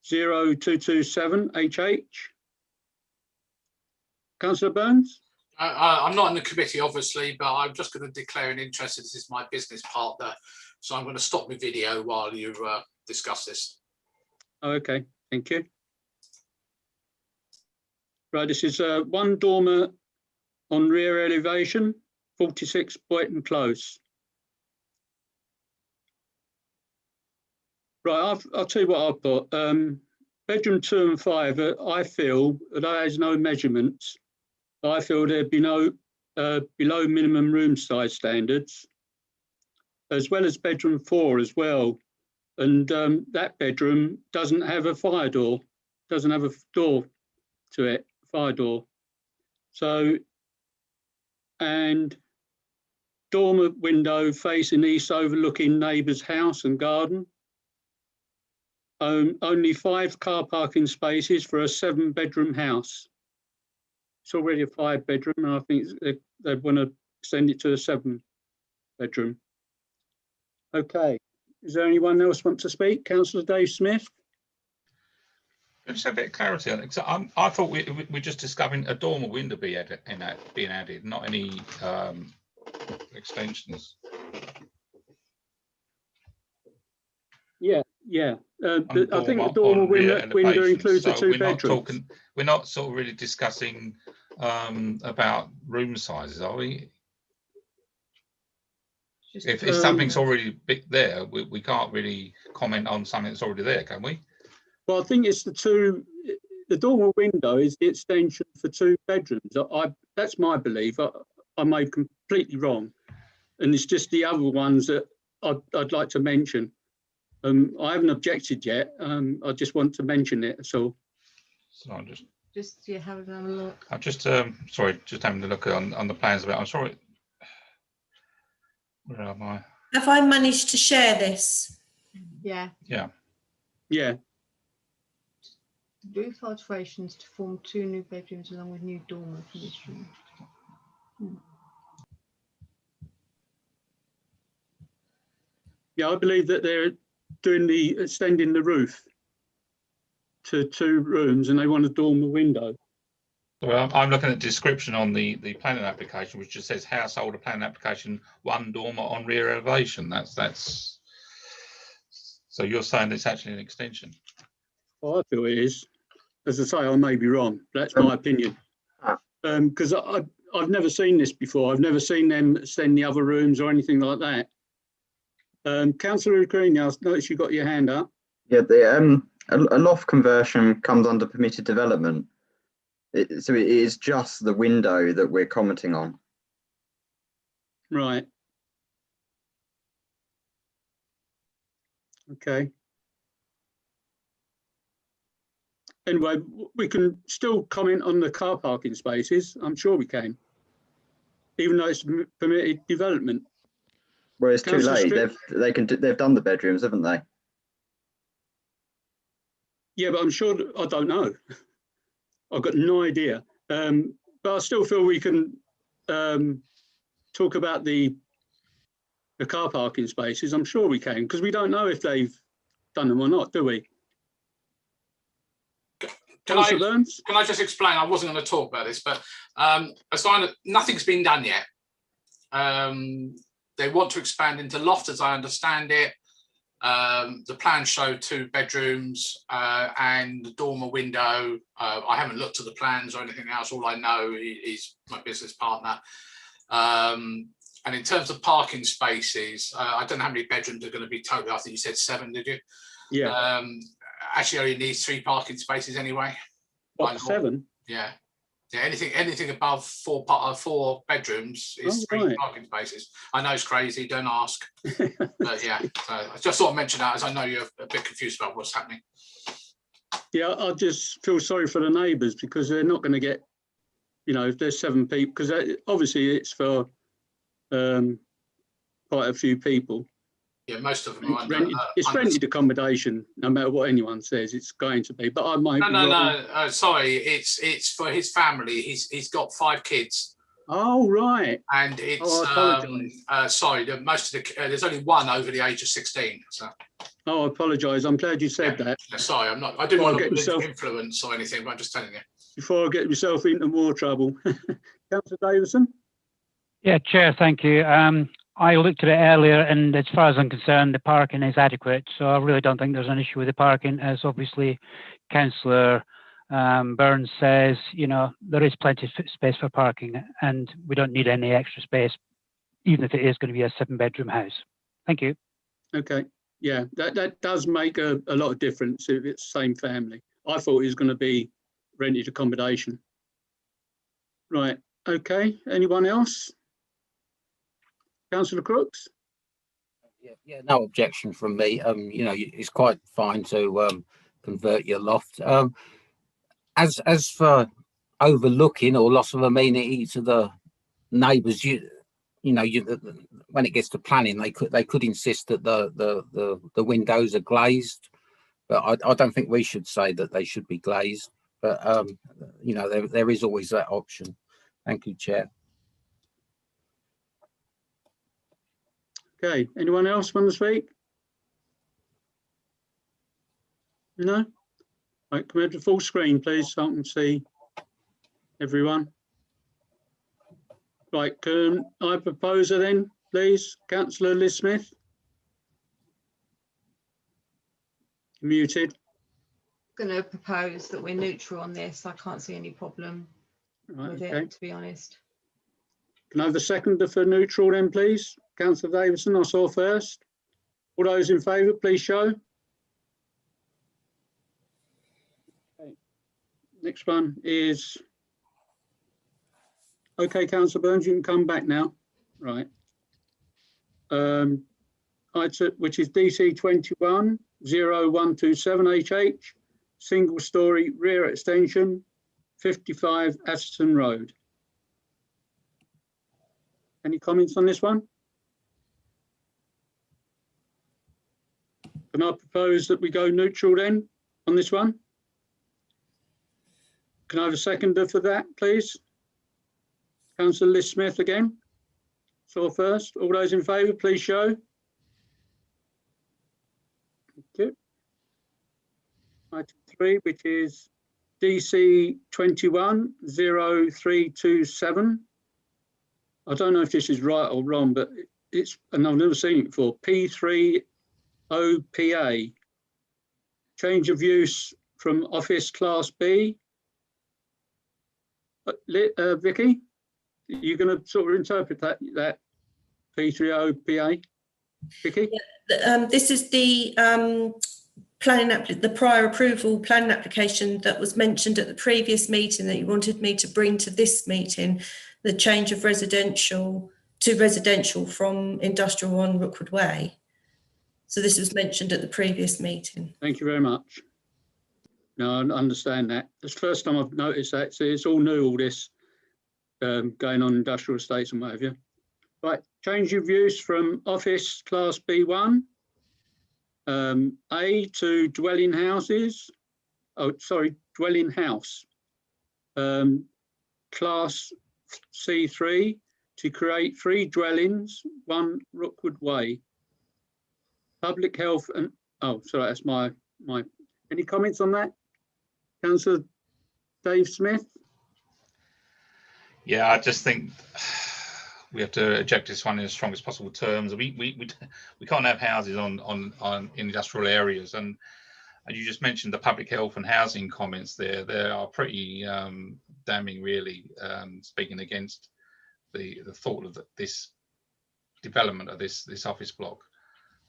0227 HH. Councillor Burns? I'm not in the committee, obviously, but I'm just going to declare an interest. This is my business partner, so I'm going to stop my video while you discuss this. Okay, thank you. Right, this is one dormer on rear elevation, 46 Boyton Close. Right, I'll tell you what I've put. Bedroom 2 and 5, I feel that there's no measurements. I feel there'd be no below minimum room size standards, as well as bedroom 4 as well. And that bedroom doesn't have a fire door, doesn't have a door to it, fire door. So, and dormer window facing east overlooking neighbour's house and garden. Only 5 car parking spaces for a 7-bedroom house. It's already a 5-bedroom, and I think they want to extend it to a 7-bedroom. Okay, is there anyone else want to speak? Councillor Dave Smith? Just a bit of clarity on it. So I thought we're just discovering a dormer window being added, not any extensions. Yeah. I think the dormer window includes the 2 bedrooms. We're not sort of really discussing about room sizes, are we? If something's already big there, we can't really comment on something that's already there, can we? Well, I think it's the dormer window is the extension for 2 bedrooms. That's my belief. I may be completely wrong. And it's just the other ones that I'd like to mention. I haven't objected yet. I just want to mention it, so. So I'm just have a look. I'm just sorry, just having a look on the plans about. I'm sorry. Where am I? Have I managed to share this? Yeah. Yeah. Yeah. Roof alterations to form 2 new bedrooms along with new dormer for this room. Yeah, I believe that they're doing the extending the roof to 2 rooms, and they want a dormer window. So I'm looking at the description on the planning application, which just says household planning application 1 dormer on rear elevation. That's. So you're saying it's actually an extension? Well, I feel it is. As I say, I may be wrong. That's my opinion. Because I've never seen this before. I've never seen them extend the other rooms or anything like that. Councillor Green, I noticed you got your hand up. Yeah, a loft conversion comes under permitted development. So it is just the window that we're commenting on. Right. Okay. Anyway, we can still comment on the car parking spaces. I'm sure we can, even though it's permitted development. Well, it's too Councillor late. They've done the bedrooms, haven't they? Yeah, but I'm sure I don't know. I've got no idea. But I still feel we can talk about the car parking spaces. I'm sure we can, because we don't know if they've done them or not, do we? Can I just explain? I wasn't going to talk about this, but as far as nothing's been done yet. They want to expand into loft, as I understand it. The plans show 2 bedrooms and the dormer window. I haven't looked at the plans or anything else. All I know is my business partner. And in terms of parking spaces, I don't know how many bedrooms are going to be total. I think you said 7, did you? Yeah. Actually, only needs 3 parking spaces anyway. What, 7? Yeah. Yeah, anything above 4 bedrooms is 3 parking spaces. I know it's crazy, don't ask. But yeah, so I just thought I'd mention that, as I know you're a bit confused about what's happening. Yeah, I just feel sorry for the neighbours, because they're not going to get, if there's 7 people, because obviously it's for quite a few people. Yeah, most of them are it's rented accommodation, no matter what anyone says. It's going to be, but I might. No. Sorry, it's for his family. He's got 5 kids. Oh right. And it's sorry. Most of there's only 1 over the age of 16. So. Oh, I apologise. I'm glad you said that. Sorry, I'm not. I didn't want to get influence or anything, but I'm just telling you. Before I get myself into more trouble, Councillor Davison. Yeah, Chair. Thank you. I looked at it earlier, and as far as I'm concerned, the parking is adequate. So I really don't think there's an issue with the parking, as obviously Councillor Burns says, there is plenty of space for parking, and we don't need any extra space, even if it is going to be a 7-bedroom house. Thank you. Okay. Yeah, that does make a lot of difference if it's the same family. I thought it was going to be rented accommodation. Right. Okay. Anyone else? Councillor Crooks? Yeah, no objection from me. It's quite fine to convert your loft. As for overlooking or loss of amenity to the neighbours, when it gets to planning, they could insist that the windows are glazed, but I don't think we should say that they should be glazed. But there is always that option. Thank you, Chair. Okay, anyone else want to speak? No? Right, come over to full screen, please, so I can see everyone. Right, can I propose her then, please? Councillor Liz Smith? Muted. I'm going to propose that we're neutral on this. I can't see any problem with it, to be honest. Can I have the seconder for neutral then, please? Councillor Davison, I saw first. All those in favour, please show. Okay. Next one is, okay, Councillor Burns, you can come back now. Right. Which is DC 21 0127 HH, single story rear extension, 55 Atherton Road. Any comments on this one? Can I propose that we go neutral then on this one? Can I have a seconder for that, please? Councillor Liz Smith again. So first, all those in favour, please show. Thank you. Item 3, which is DC 210327. I don't know if this is right or wrong, but it's, and I've never seen it before, P3OPA. Change of use from office class B. Vicky, you're going to sort of interpret that P3OPA? Vicky? Yeah, this is the the prior approval planning application that was mentioned at the previous meeting that you wanted me to bring to this meeting, the change of residential to residential from industrial on Rookwood Way. So this was mentioned at the previous meeting. Thank you very much. No, I understand that. It's the first time I've noticed that. So it's all new, all this going on industrial estates and what have you. Right, change of use from office class B1, A to dwelling houses. Oh, sorry, dwelling house. Class C3 to create 3 dwellings, 1 Rookwood Way. Public health and, oh, sorry, that's my, any comments on that? Councillor Dave Smith? Yeah, I just think we have to eject this one in the strongest possible terms. We can't have houses on industrial areas, and you just mentioned the public health and housing comments there. They are pretty damning, really, speaking against the thought of this development of this office block.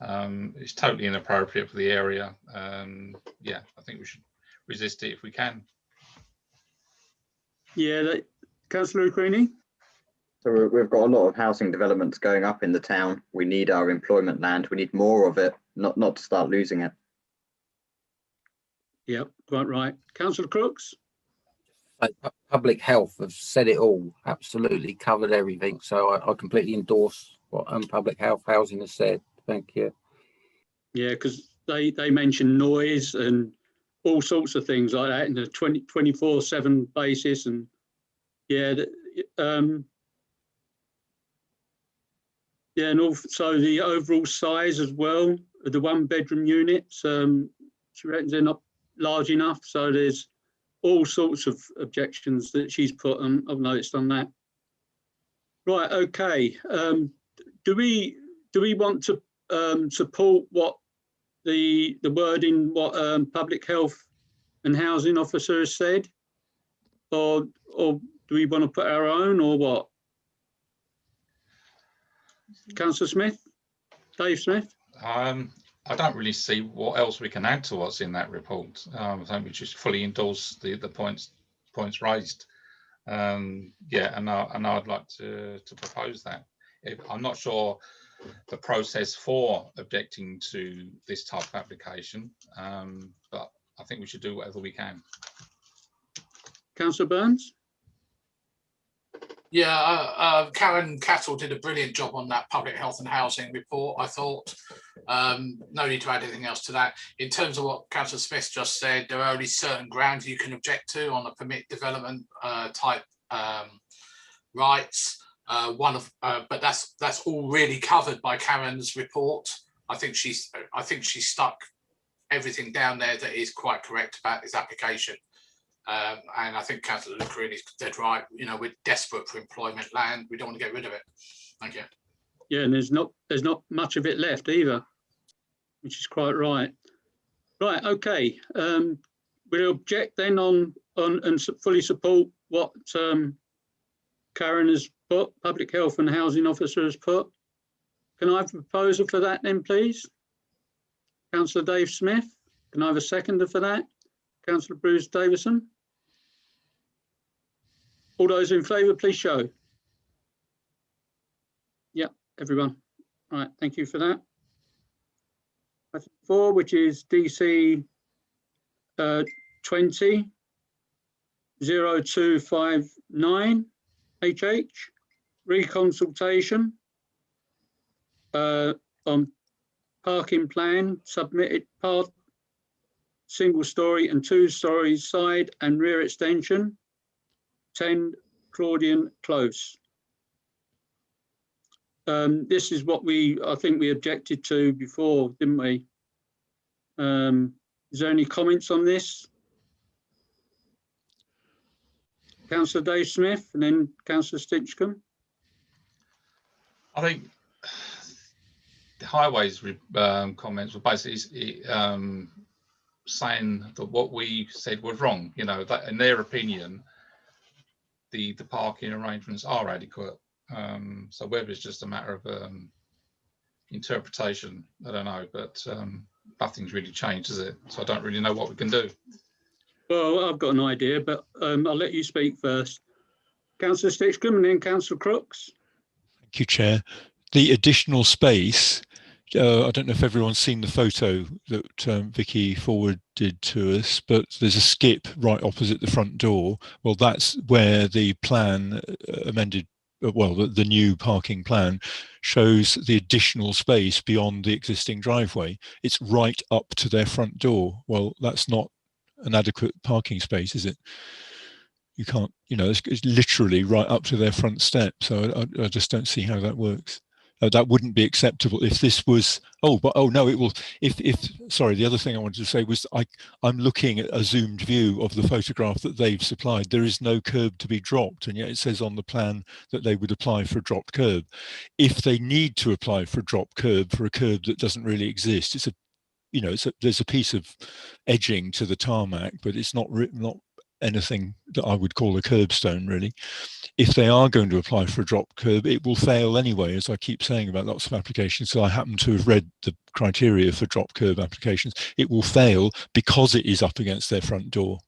It's totally inappropriate for the area. Yeah, I think we should resist it if we can. Yeah, Councillor Queenie? So we've got a lot of housing developments going up in the town. We need our employment land. We need more of it, not to start losing it. Yep, quite right. Councillor Crooks? Public health have said it all, absolutely covered everything. So I completely endorse what public health housing has said. Thank you. Yeah, because they mention noise and all sorts of things like that in a 24/7 basis, and yeah, yeah, and also the overall size as well of the 1-bedroom units. She reckons they're not large enough, so there's all sorts of objections that she's put on. I've noticed on that. Right, okay. Do we want to support what the wording what public health and housing officer has said, or do we want to put our own, or what? Councillor Smith, Dave Smith. I don't really see what else we can add to what's in that report. I think we just fully endorse the points raised. Yeah, and I'd like to propose that. I'm not sure the process for objecting to this type of application, but I think we should do whatever we Councillor Burns? Yeah, Karen Cattle did a brilliant job on that public health and housing report, I thought. No need to add anything else to that. In terms of what Councillor Smith just said, there are only certain grounds you can object to on a permit development type rights. But that's all really covered by Karen's report. I think she's stuck everything down there that is quite correct about this application. And I think Councillor Lucrean is dead right. You know, we're desperate for employment land. We don't want to get rid of it. Thank you. Yeah, and there's not much of it left either, which is quite right. Right, okay. We'll object then on and fully support what Karen has put, public health and housing officer has put. Can I have a proposal for that then, please? Councillor Dave Smith. Can I have a seconder for that? Councillor Bruce Davison. All those in favour, please show. Yep, everyone. All right, thank you for that. Item 4, which is DC 20 0259 HH, reconsultation on parking plan submitted part single story and 2-story side and rear extension, 10 Claudian Close. This is what I think we objected to before, didn't we? Is there any comments on this? Councillor Dave Smith and then Councillor Stinchcombe. I think the highways comments were basically saying that what we said was wrong. You know, that in their opinion, the parking arrangements are adequate. So whether it's just a matter of interpretation, I don't know, but nothing's really changed, is it? So I don't really know what we can do. Well, I've got an idea, but I'll let you speak first. Councillor Stinchcombe and then Councillor Crooks. Thank you, Chair. The additional space, I don't know if everyone's seen the photo that Vicky forwarded to us, but there's a skip right opposite the front door. Well, that's where the plan amended, well, the new parking plan shows the additional space beyond the existing driveway. It's right up to their front door. Well, that's not an adequate parking space, is it? You can't, you know, it's literally right up to their front step. So I just don't see how that works. That wouldn't be acceptable if this was, oh no, it will, sorry, the other thing I wanted to say was I'm looking at a zoomed view of the photograph that they've supplied. There is no curb to be dropped, and yet it says on the plan that they would apply for a dropped curb. If they need to apply for a dropped curb for a curb that doesn't really exist, it's a, you know, there's a piece of edging to the tarmac, but it's not anything that I would call a curbstone, really. If they are going to apply for a drop curb, it will fail anyway, as I keep saying about lots of applications. So I happen to have read the criteria for drop curb applications. It will fail because it is up against their front door.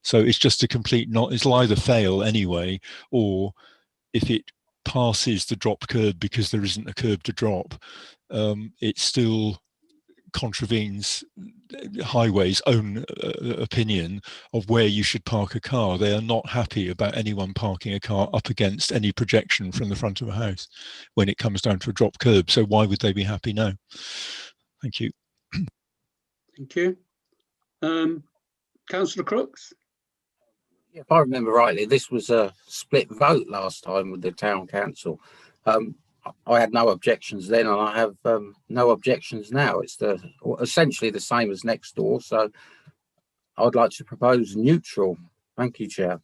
So it's just a complete it'll either fail anyway, or if it passes the drop curb because there isn't a curb to drop, it still contravenes highways' own opinion of where you should park a car. They are not happy about anyone parking a car up against any projection from the front of a house when it comes down to a drop curb. So why would they be happy now? Thank you. Thank you. Councillor Crooks? If I remember rightly, this was a split vote last time with the town council. I had no objections then, and I have no objections now. It's essentially the same as next door, so I'd like to propose neutral. Thank you, Chair.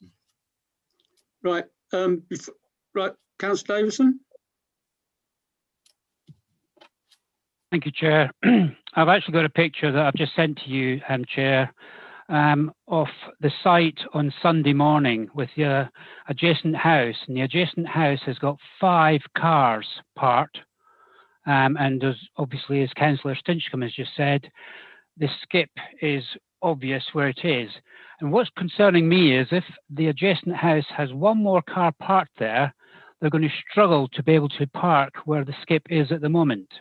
Right, right, Councillor Davison. Thank you, Chair. I've actually got a picture that I've just sent to you, Chair, of the site on Sunday morning with the adjacent house, and the adjacent house has got 5 cars parked, and there's obviously, as Councillor Stinchcombe has just said, the skip is obvious where it is. And what's concerning me is if the adjacent house has 1 more car parked there, they're going to struggle to be able to park where the skip is at the moment.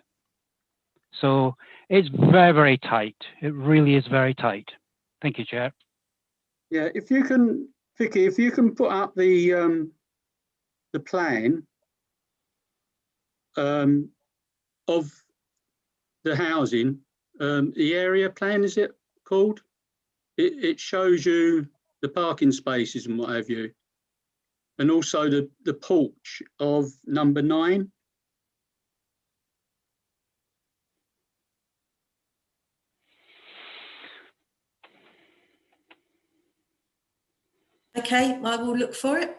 So it's very, very tight. It really is very tight. Thank you, Chair. Yeah, if you can, Vicky, if you can put up the plan of the housing, the area plan, is it called? It shows you the parking spaces and what have you, and also the porch of number 9. Okay, I will look for it.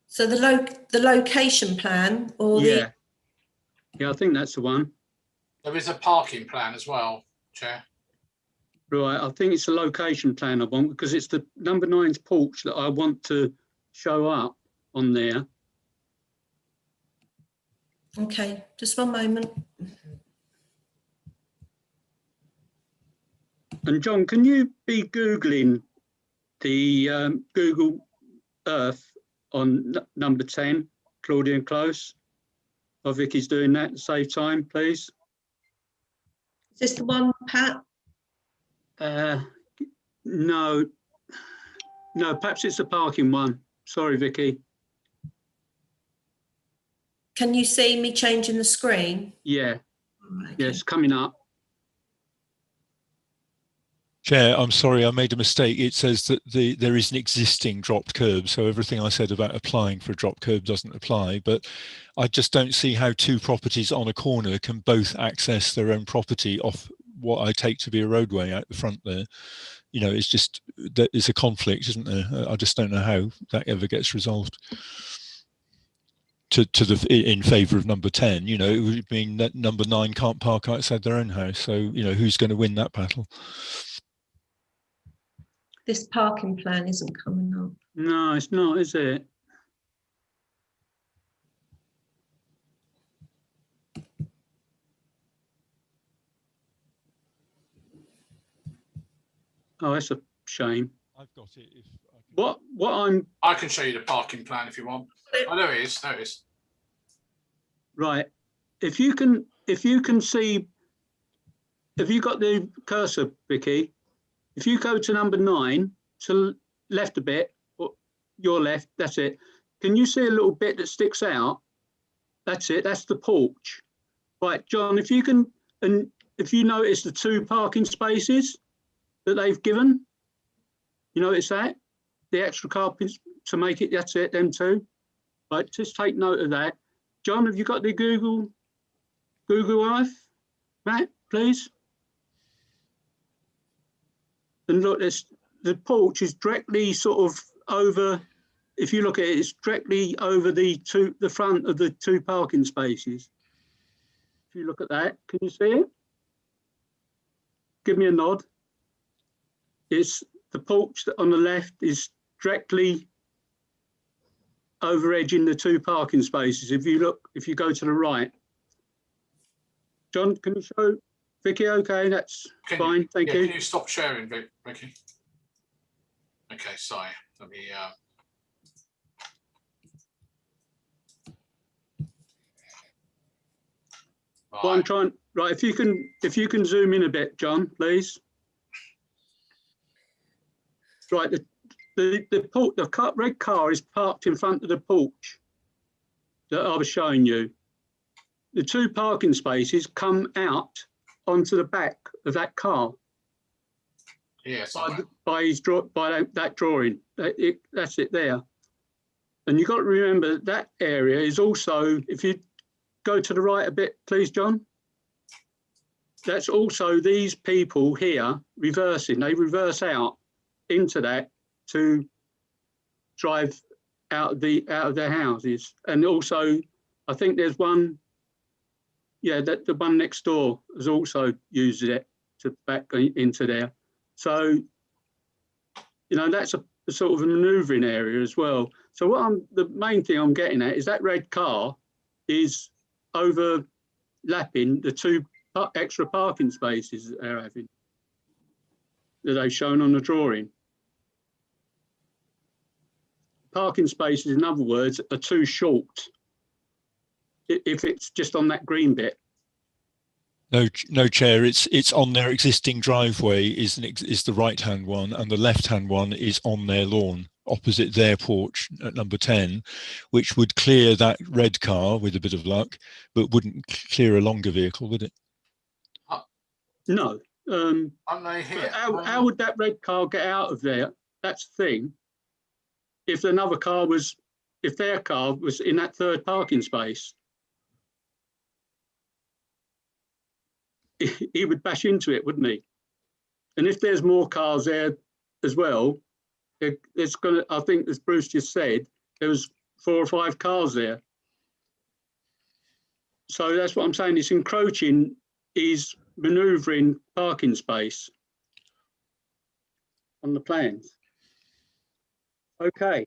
So the location plan, or yeah, I think that's the one. There is a parking plan as well, Chair. Right, I think it's a location plan I want, because it's the number 9's porch that I want to show up on there. Okay, just one moment. And John, can you be Googling the Google Earth on number 10, Claudian Close? While Vicky's doing that to save time, please. Is this the one, Pat? No, perhaps it's the parking one. Sorry, Vicky. Can you see me changing the screen? Yeah, Right, yes, coming up. Chair, I'm sorry, I made a mistake. It says that there is an existing dropped curb, so everything I said about applying for a dropped curb doesn't apply, but I just don't see how two properties on a corner can both access their own property off what I take to be a roadway out the front there. You know, it's just, there's a conflict, isn't there? I just don't know how that ever gets resolved. In favour of number 10, you know, it would mean that number 9 can't park outside their own house. So, you know, who's going to win that battle? This parking plan isn't coming up. No, it's not, is it? Oh, that's a shame. I've got it. I can show you the parking plan if you want. Oh, there it is. There it is. Right. If you can see, have you got the cursor, Vicky? If you go to number 9, to left a bit, or your left, that's it. Can you see a little bit that sticks out? That's it. That's the porch. Right, John. If you can, and if you notice the 2 parking spaces that they've given, you notice that the extra carpets to make it. That's it. Them 2. Right. Just take note of that. John, have you got the Google Earth map, please? And look, the porch is directly sort of over. If you look at it, it's directly over the front of the 2 parking spaces. If you look at that, can you see it? Give me a nod. It's the porch that on the left is directly over edging the 2 parking spaces. If you go to the right. John, can you show Vicky? Okay, that's fine. Thank you. Can you stop sharing, Vicky? Okay, sorry. Let me. Well, I'm trying. Right, if you can zoom in a bit, John, please. Right, the red car is parked in front of the porch that I was showing you. The 2 parking spaces come out onto the back of that car. Yes. By that drawing. That's it there. And you've got to remember that area is also, if you go to the right a bit, please, John. That's also these people here reversing. They reverse out into that to drive out of their houses. And also, I think there's one. Yeah, that the one next door has also used it to back into there. So, you know, that's a sort of a manoeuvring area as well. So the main thing I'm getting at is that red car is overlapping the 2 extra parking spaces that they're having, that they've shown on the drawing. Parking spaces, in other words, are too short if it's just on that green bit. No, Chair. It's on their existing driveway is the right-hand one, and the left-hand one is on their lawn opposite their porch at number 10, which would clear that red car with a bit of luck, but wouldn't clear a longer vehicle, would it? No. Here. How would that red car get out of there? That's the thing. If their car was in that 3rd parking space, he would bash into it, wouldn't he? And if there's more cars there as well, it's gonna. I think, as Bruce just said, there was 4 or 5 cars there. So that's what I'm saying. It's encroaching, is manoeuvring parking space on the plans. Okay.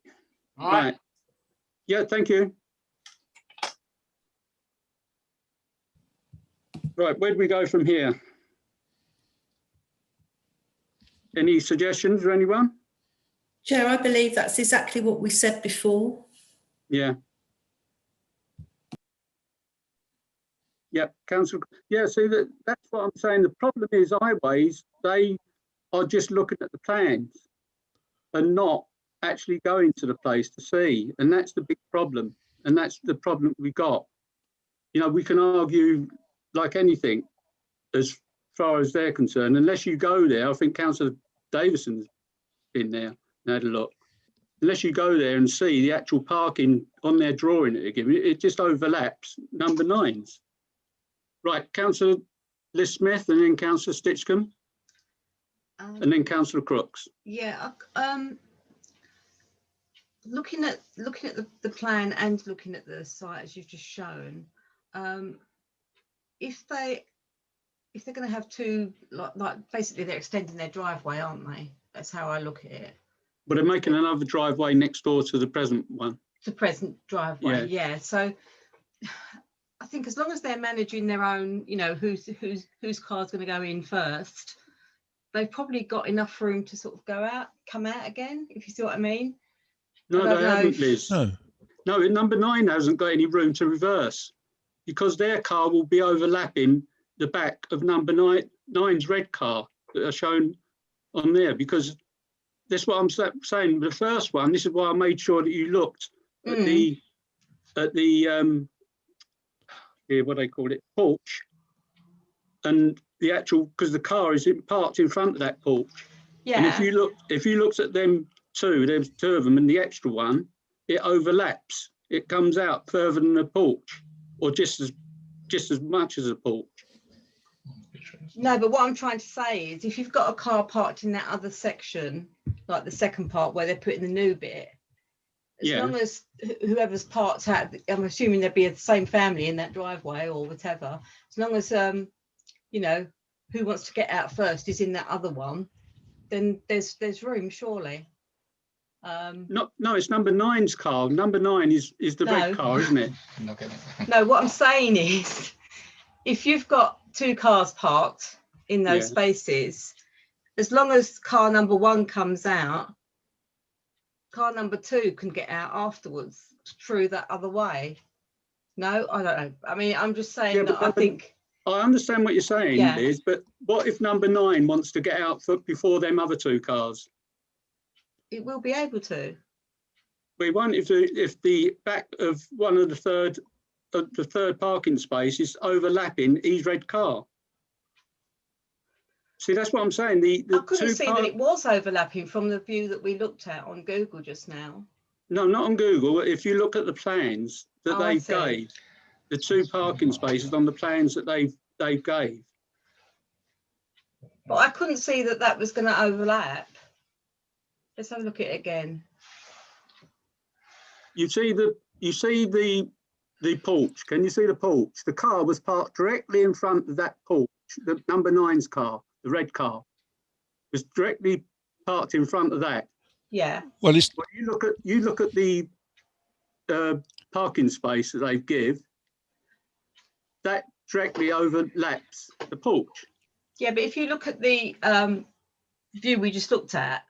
All right. Yeah, thank you. Right, where do we go from here? Any suggestions or anyone? Chair, I believe that's exactly what we said before. Yeah. Yeah, council. Yeah, see that's what I'm saying. The problem is highways, they are just looking at the plans and not actually going to the place to see. And that's the big problem. And that's the problem we got. You know, we can argue like anything as far as they're concerned, unless you go there. I think Councillor Davison's been there and had a look. Unless you go there and see the actual parking on their drawing it just overlaps number 9s. Right, Councillor Liz Smith and then Councillor Stitchcombe and then Councillor Crooks. Yeah, looking at the plan and looking at the site as you've just shown, if they're going to have two, like basically they're extending their driveway, aren't they? That's how I look at it. But they're making another driveway next door to the present one. The present driveway, yeah. So I think as long as they're managing their own, you know, whose car's going to go in first, they've probably got enough room to sort of come out again, if you see what I mean. No, they haven't, Liz. No, number 9 hasn't got any room to reverse because their car will be overlapping the back of number 9's red car that are shown on there, because that's what I'm saying. The first one, this is why I made sure that you looked at the what they call it, porch, and the actual, because the car is parked in front of that porch. Yeah. And if you looked at them two, there's 2 of them, and the extra one, it overlaps. It comes out further than the porch, or just as much as a porch. No, but what I'm trying to say is, if you've got a car parked in that other section, like the second part where they're putting the new bit, as long as whoever's parked out, I'm assuming there'd be the same family in that driveway or whatever, as long as you know, who wants to get out first is in that other one, then there's room, surely. No, it's number 9's car. Number 9 is the red car, isn't it? No, what I'm saying is, if you've got 2 cars parked in those spaces, as long as car number 1 comes out, car number 2 can get out afterwards through that other way. No, I don't know. I mean, I'm just saying that I think. I understand what you're saying, Liz, but what if number 9 wants to get out before them other 2 cars? It will be able to. We won't if the back of one of the third parking space is overlapping his red car. See, that's what I'm saying. I couldn't see that it was overlapping from the view that we looked at on Google just now. No, not on Google. If you look at the plans that they gave, the 2 parking spaces on the plans that they gave. But I couldn't see that was going to overlap. Let's have a look at it again. You see the porch. Can you see the porch? The car was parked directly in front of that porch. The number 9's car, the red car, was directly parked in front of that. Yeah. Well, you look at the parking space that they give. That directly overlaps the porch. Yeah, but if you look at the view we just looked at,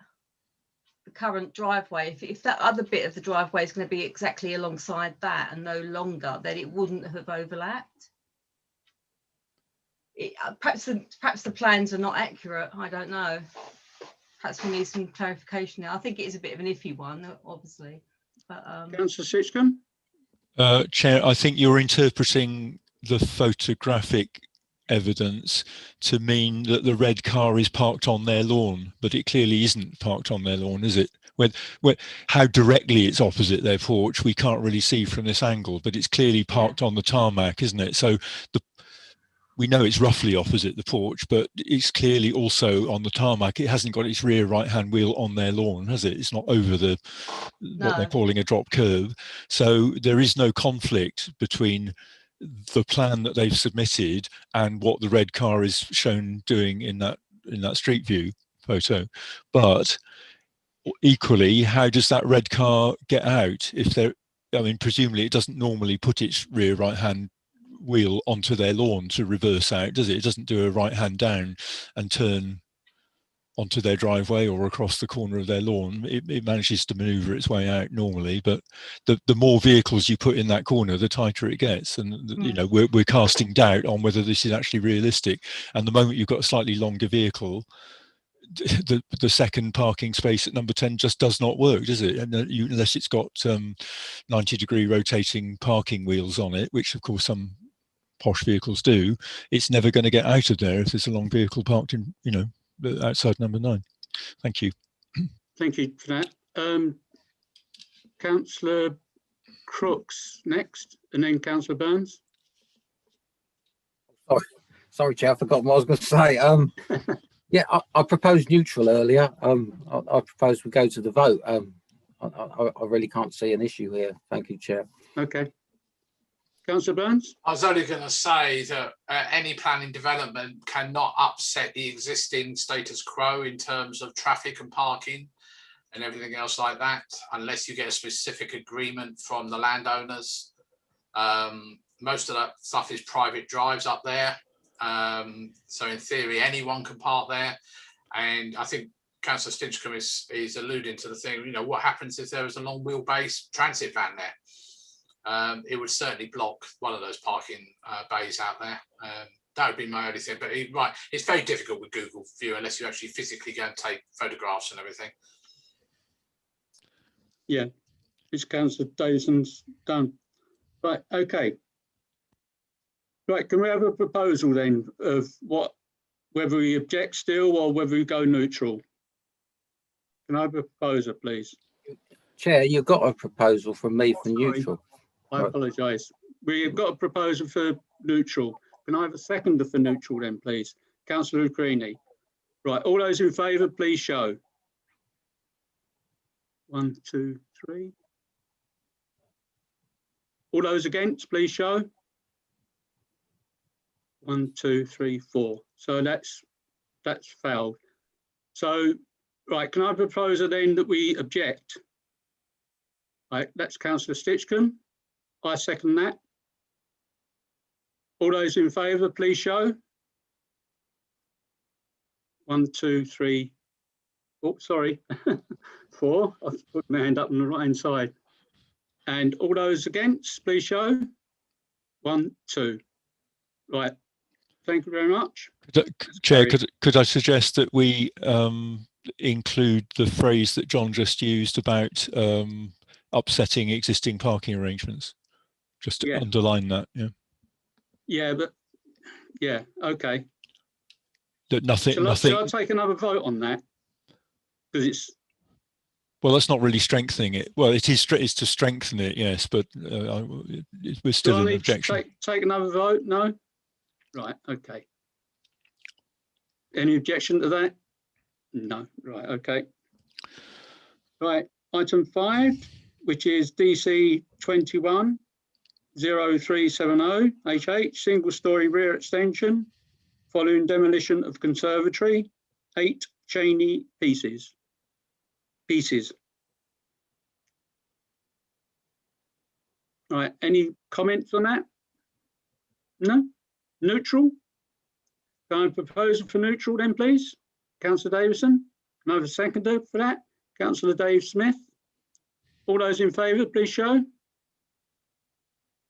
the current driveway, if that other bit of the driveway is going to be exactly alongside that and no longer, then it wouldn't have overlapped. Perhaps the plans are not accurate. I don't know. Perhaps we need some clarification there. I think it is a bit of an iffy one, obviously. But Councillor Sitchcombe? Chair, I think you're interpreting the photographic evidence to mean that the red car is parked on their lawn, but it clearly isn't parked on their lawn, is it? How directly it's opposite their porch, we can't really see from this angle, but it's clearly parked on the tarmac, isn't it? So we know it's roughly opposite the porch, but it's clearly also on the tarmac. It hasn't got its rear right-hand wheel on their lawn, has it? It's not over what they're calling a drop curb. So there is no conflict between the plan that they've submitted and what the red car is shown doing in that street view photo. But equally, how does that red car get out? Presumably it doesn't normally put its rear right-hand wheel onto their lawn to reverse out, does it? It doesn't do a right hand down and turn onto their driveway or across the corner of their lawn, it manages to maneuver its way out normally. But the more vehicles you put in that corner, the tighter it gets. And you know, we're casting doubt on whether this is actually realistic. And the moment you've got a slightly longer vehicle, the second parking space at number 10 just does not work, does it? And unless it's got 90-degree rotating parking wheels on it, which of course some posh vehicles do, it's never going to get out of there if there's a long vehicle parked in, you know, outside number 9. Thank you. Thank you for that. Councillor Crooks next, and then Councillor Burns. Sorry, Chair, I forgot what I was going to say. Yeah, I proposed neutral earlier. I propose we go to the vote. I really can't see an issue here. Thank you, Chair. Okay. Councillor Burns? I was only going to say that any planning development cannot upset the existing status quo in terms of traffic and parking and everything else like that, unless you get a specific agreement from the landowners. Most of that stuff is private drives up there. So in theory, anyone can park there. And I think Councillor Stinchcombe is alluding to the thing, you know, what happens if there was a long wheelbase transit van there? It would certainly block one of those parking bays out there. That would be my only thing. But right, it's very difficult with Google View unless you actually physically go and take photographs and everything. Yeah, it's Councillor Davison's done. Right, okay. Right, can we have a proposal then of whether we object still or whether we go neutral? Can I have a proposer, please? Chair, you've got a proposal from me for neutral. I apologise. We've got a proposal for neutral. Can I have a seconder for neutral then, please? Councillor Lucrini. Right, all those in favour, please show. 1, 2, 3. All those against, please show. 1, 2, 3, 4. So that's failed. So, right, can I propose then that we object? Right, that's Councillor Stinchcombe. I second that. All those in favour, please show. 1, 2, 3. Oh, sorry. 4. I've put my hand up on the right hand side. And all those against, please show. 1, 2. Right. Thank you very much. Chair, could I suggest that we include the phrase that John just used about upsetting existing parking arrangements? Just to underline that, yeah. Yeah, but yeah, okay. That nothing. Shall I take another vote on that? Because it's. Well, that's not really strengthening it. Well, it is to strengthen it, yes, but we're still an objection. Take another vote? No. Right. Okay. Any objection to that? No. Right. Okay. Right. Item 5, which is DC 210370 HH, single story rear extension following demolition of conservatory, 8 Cheney pieces. Right, any comments on that? No? Neutral? Can I propose for neutral then, please? Councillor Davison, can I have a seconder for that? Councillor Dave Smith. All those in favour, please show.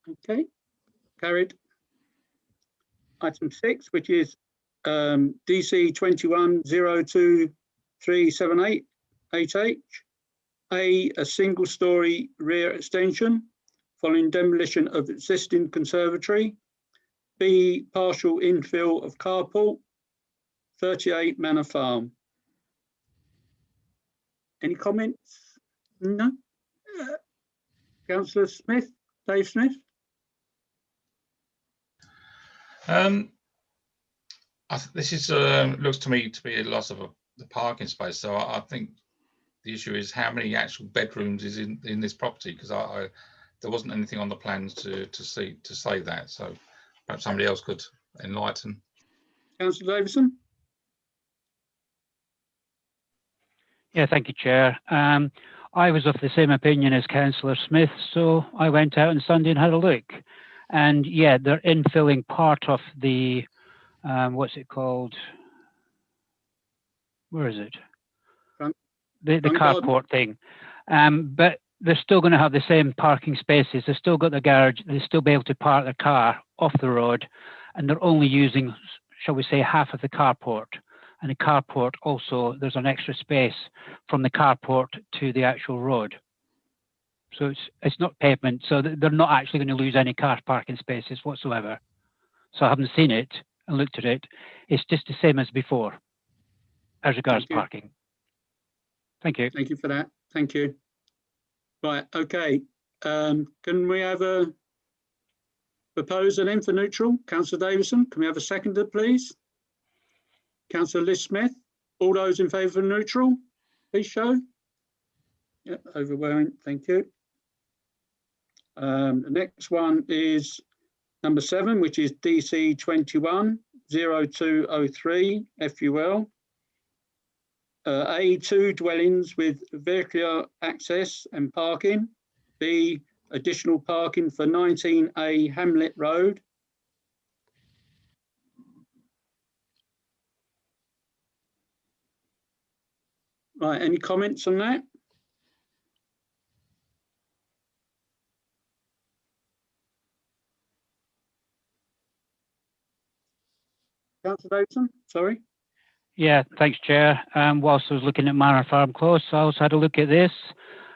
Okay, carried. Item 6, which is DC 2102-378 HH, A single story rear extension following demolition of existing conservatory, B partial infill of carport, 38 Manor Farm. Any comments? No. Councillor Smith, Dave Smith. This is looks to me to be a loss of the parking space. So I think the issue is how many actual bedrooms is in this property, because there wasn't anything on the plans to say that. So perhaps somebody else could enlighten. Councillor Davison. Yeah, thank you, Chair. I was of the same opinion as Councillor Smith, so I went out on Sunday and had a look. And yeah, they're infilling part of the, what's it called? where is it? Front- The front garden. carport thing. But they're still going to have the same parking spaces. They've still got the garage. They'll still be able to park their car off the road, and they're only using, shall we say, half of the carport. And the carport also, there's an extra space from the carport to the actual road. So it's not pavement. So they're not actually going to lose any car parking spaces whatsoever. So I haven't seen it and looked at it. It's just the same as before, as regards parking. Thank you. Thank you for that. Thank you. Right, okay. Can we have a proposer then for neutral? Councillor Davison, can we have a seconder, please? Councillor Liz Smith, all those in favour of neutral, please show. Yeah, overwhelming, thank you. The next one is number 7, which is DC 210203 FUL. A, 2 dwellings with vehicular access and parking. B, additional parking for 19A Hamlet Road. Right, any comments on that? Councillor Davidson, sorry. Yeah, thanks, Chair. Whilst I was looking at Manor Farm Close, I also had a look at this.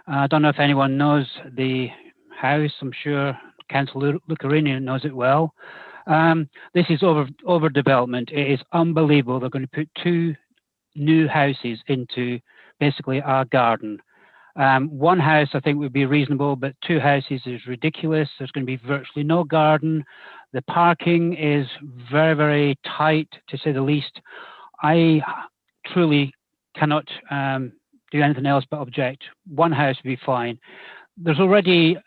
I don't know if anyone knows the house. I'm sure Councillor Lucarini knows it well. This is overdevelopment. It is unbelievable. They're going to put 2 new houses into basically our garden. One house I think would be reasonable, but 2 houses is ridiculous. There's going to be virtually no garden. The parking is very, very tight, to say the least. I truly cannot do anything else but object. One house would be fine. There's already,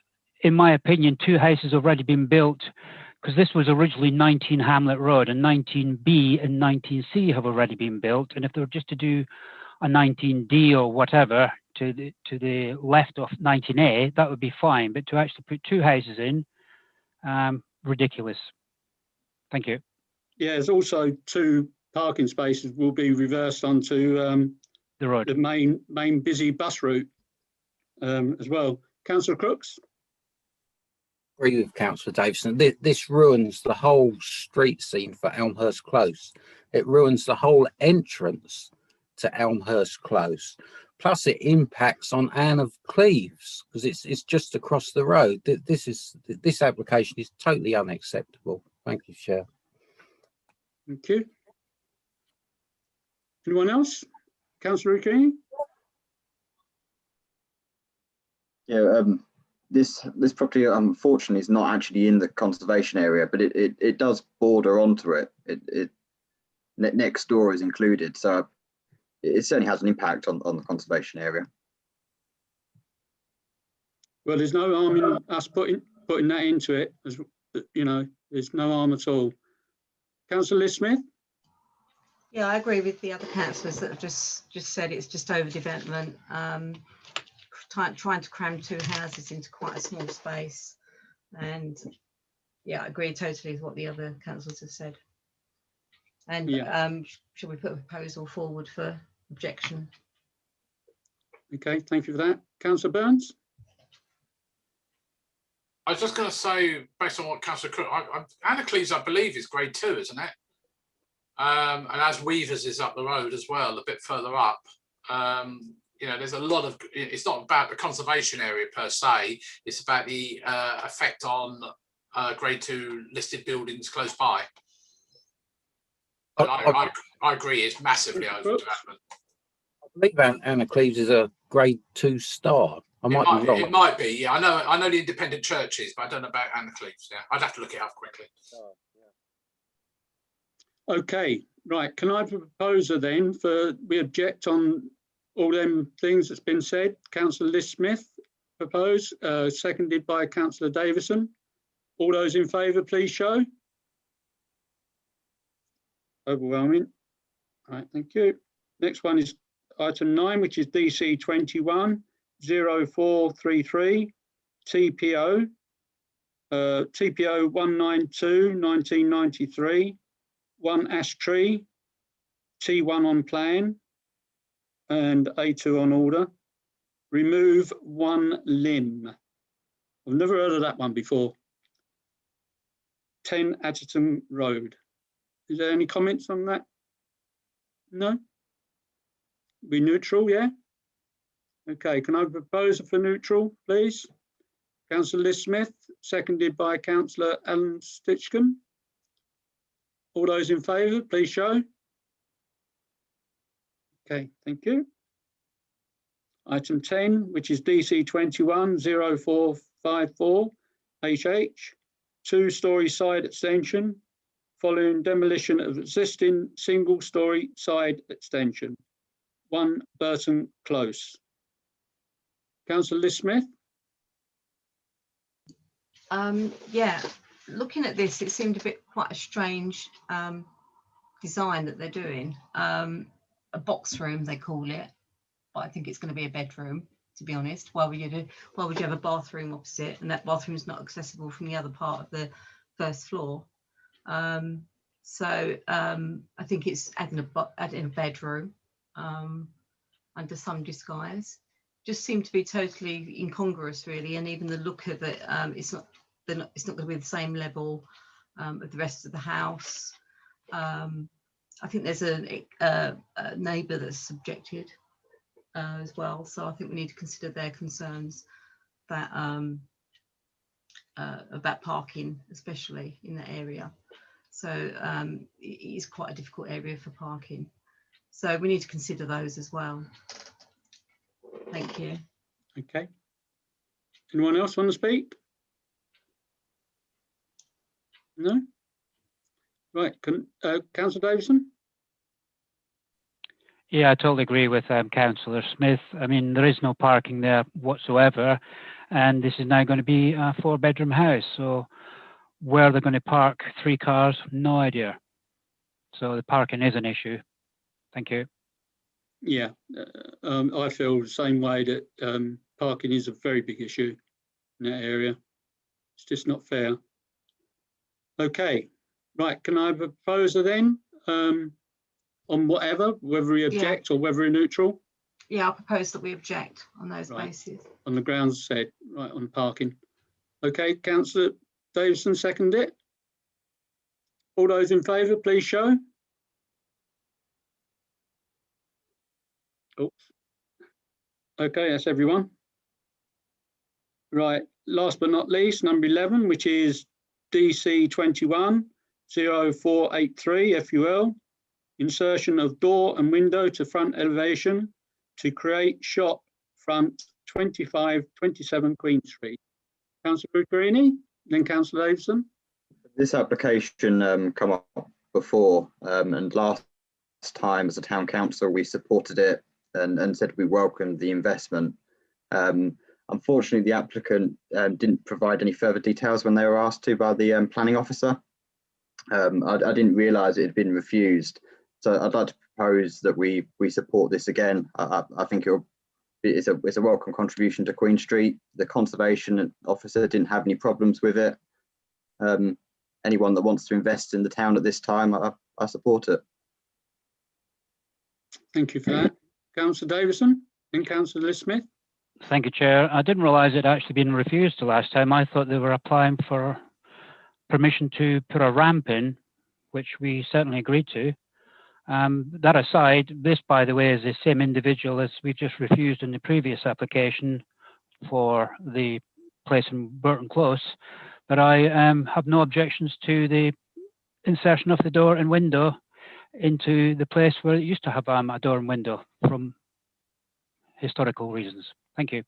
in my opinion, 2 houses already been built, because this was originally 19 Hamlet Road, and 19B and 19C have already been built. And if they were just to do a 19D or whatever to the left of 19A, that would be fine. But to actually put 2 houses in, ridiculous. Thank you. Yeah, there's also 2 parking spaces will be reversed onto the road, the main busy bus route as well. Councillor Crooks? Agree with Councillor Davison. This ruins the whole street scene for Elmhurst Close. It ruins the whole entrance to Elmhurst Close. Plus, it impacts on Anne of Cleves because it's just across the road. This application is totally unacceptable. Thank you, Chair. Thank you. Anyone else? Councillor King? Yeah, this property unfortunately is not actually in the conservation area, but it does border onto it. Next door is included, so it certainly has an impact on the conservation area. Well, there's no harm in us putting that into it, as you know. There's no harm at all. Councillor Liz Smith? Yeah, I agree with the other councillors that have just said it's just overdevelopment. Trying to cram 2 houses into quite a small space, and yeah, I agree totally with what the other councillors have said. And yeah. Should we put a proposal forward for objection? Okay, thank you for that. Councillor Burns? I was just going to say, based on what Councillor Cook, Anne of Cleves, I believe, is grade 2, isn't it? And as Weavers is up the road as well, a bit further up. You know, there's a lot of, it's not about the conservation area per se, it's about the effect on grade 2 listed buildings close by. I agree, it's massively overdevelopment. I believe Anne of Cleves is a grade 2 star. I might be wrong. It might be, yeah. I know the independent churches, but I don't know about Anne of Cleves. Yeah, I'd have to look it up quickly. Okay, right. Can I have a proposer then for we object on all them things that's been said? Councillor Liz Smith propose, seconded by Councillor Davison. All those in favour, please show. Overwhelming. All right, thank you. Next one is item 9, which is DC 210433 TPO. TPO 192/1993. 1 ash tree, T1 on plan, and A2 on order. Remove one limb. I've never heard of that one before. 10 Atherton Road. Is there any comments on that? No? Be neutral, yeah? Okay, can I propose for neutral, please? Councillor Liz Smith, seconded by Councillor Alan Stitchcombe. All those in favour, please show. Okay, thank you. Item 10, which is DC 210454 HH, two-storey side extension following demolition of existing single-storey side extension, 1 Burton Close. Councillor Liz Smith. Yeah, looking at this, it seemed quite a strange design that they're doing. A box room, they call it, but I think it's going to be a bedroom, to be honest. Why would you have a bathroom opposite, and that bathroom is not accessible from the other part of the first floor? So I think it's adding a bedroom under some disguise. Just seemed to be totally incongruous, really, and even the look of it, it's not going to be the same level of the rest of the house. I think there's a neighbour that's subjected as well, so I think we need to consider their concerns that about parking, especially in that area. So it is quite a difficult area for parking, so we need to consider those as well. Thank you. Okay. Anyone else want to speak? No? Right, Councillor Davison? Yeah, I totally agree with Councillor Smith. I mean, there is no parking there whatsoever, and this is now going to be a 4-bedroom house. So where they're going to park 3 cars, no idea. So the parking is an issue. Thank you. Yeah, I feel the same way, that parking is a very big issue in that area. It's just not fair. Okay, right, can I have a proposer then on whatever, whether we object or whether we're neutral? Yeah, I propose that we object on those bases. On the grounds said, right, on parking. Okay, Councillor Davison, second it. All those in favour, please show. Oops. Okay, that's everyone. Right, last but not least, number 11, which is DC 210483 FUL, insertion of door and window to front elevation to create shop front 2527 Queen Street. Councillor Bucarini, then Councillor Davison. This application come up before, and last time as a town council we supported it and said we welcomed the investment. Unfortunately, the applicant didn't provide any further details when they were asked to by the planning officer. I didn't realise it had been refused, so I'd like to propose that we support this again. I think it's a welcome contribution to Queen Street. The conservation officer didn't have any problems with it. Anyone that wants to invest in the town at this time, I support it. Thank you for that. Councillor Davison and Councillor Liz Smith. Thank you, Chair. I didn't realise it had actually been refused the last time. I thought they were applying for permission to put a ramp in, which we certainly agreed to. That aside, this, by the way, is the same individual as we just refused in the previous application for the place in Burton Close. But I have no objections to the insertion of the door and window into the place where it used to have a door and window from historical reasons. Thank you.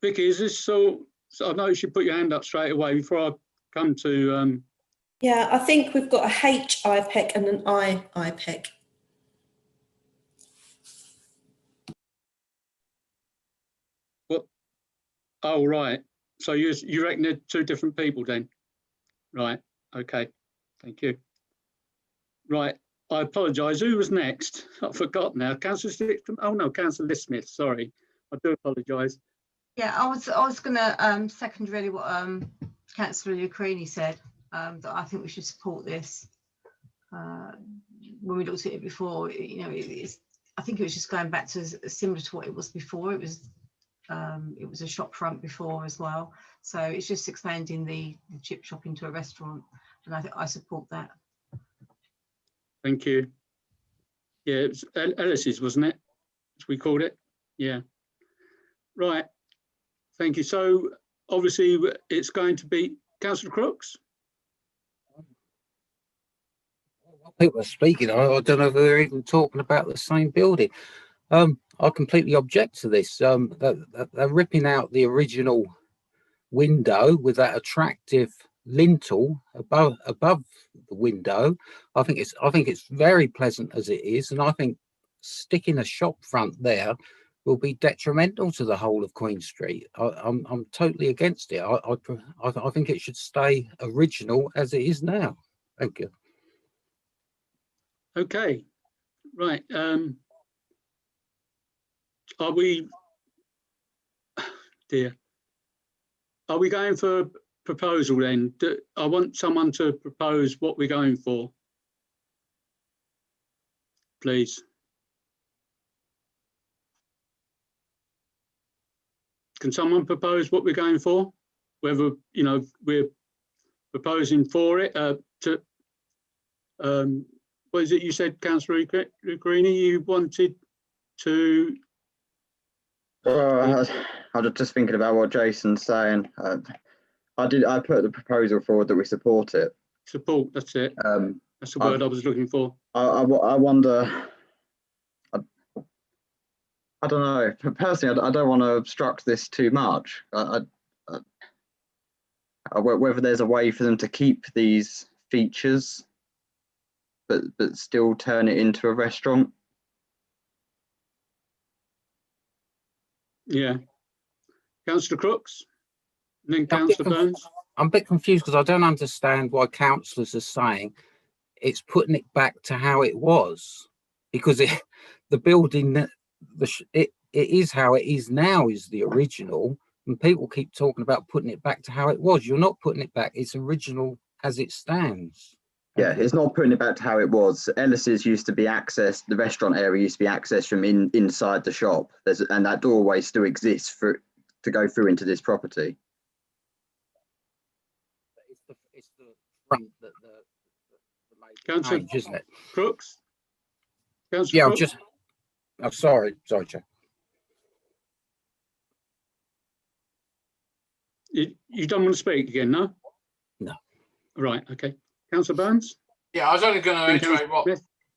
Vicky, is this so I noticed you put your hand up straight away before I come to... Yeah, I think we've got a H IPEC and an I IPEC. What? Oh, right. So you reckon they're 2 different people then? Right. Okay. Thank you. Right. I apologise. Who was next? I forgot now. Councillor Stitchcombe. Oh no, Councillor Liz Smith. Sorry. I do apologise. Yeah, I was going to second really what Councillor Bucarini said. That I think we should support this. When we looked at it before, you know, I think it was just going back to similar to what it was before. It was a shop front before as well. So it's just expanding the chip shop into a restaurant, and I think I support that. Thank you. Yeah, it was Ellis's, wasn't it? As we called it. Yeah. Right. Thank you. So obviously it's going to be Councillor Crooks. People are speaking. I don't know if they're even talking about the same building. I completely object to this. They're ripping out the original window with that attractive lintel above the window. I think it's very pleasant as it is, and I think sticking a shop front there will be detrimental to the whole of Queen Street. I'm totally against it. I think it should stay original as it is now. Thank you. Okay. Right. Are we? Dear. Are we going for a proposal then? I want someone to propose what we're going for, please. Can someone propose what we're going for? Whether, you know, we're proposing for it what is it you said, Councillor Greeny? You wanted to... I was just thinking about what Jason's saying. I put the proposal forward that we support it. Support, that's it. That's the word I was looking for. I wonder... I don't know. Personally, I don't want to obstruct this too much. Whether there's a way for them to keep these features, but still turn it into a restaurant. Yeah. Councillor Crooks, and then Councillor Burns. I'm a bit confused because I don't understand why councillors are saying it's putting it back to how it was, because the building, it is how it is now is the original, and people keep talking about putting it back to how it was. You're not putting it back, it's original as it stands. Yeah, it's not putting it back to how it was. Ellis's used to be accessed, the restaurant area used to be accessed from inside the shop. And that doorway still exists to go through into this property. It's the front that the major Councillor change, isn't it? Crooks? Councillor Yeah, Crooks? I'm sorry, Chair. You don't want to speak again, no? No. Right, okay. Councillor Burns? Yeah, I was only going to reiterate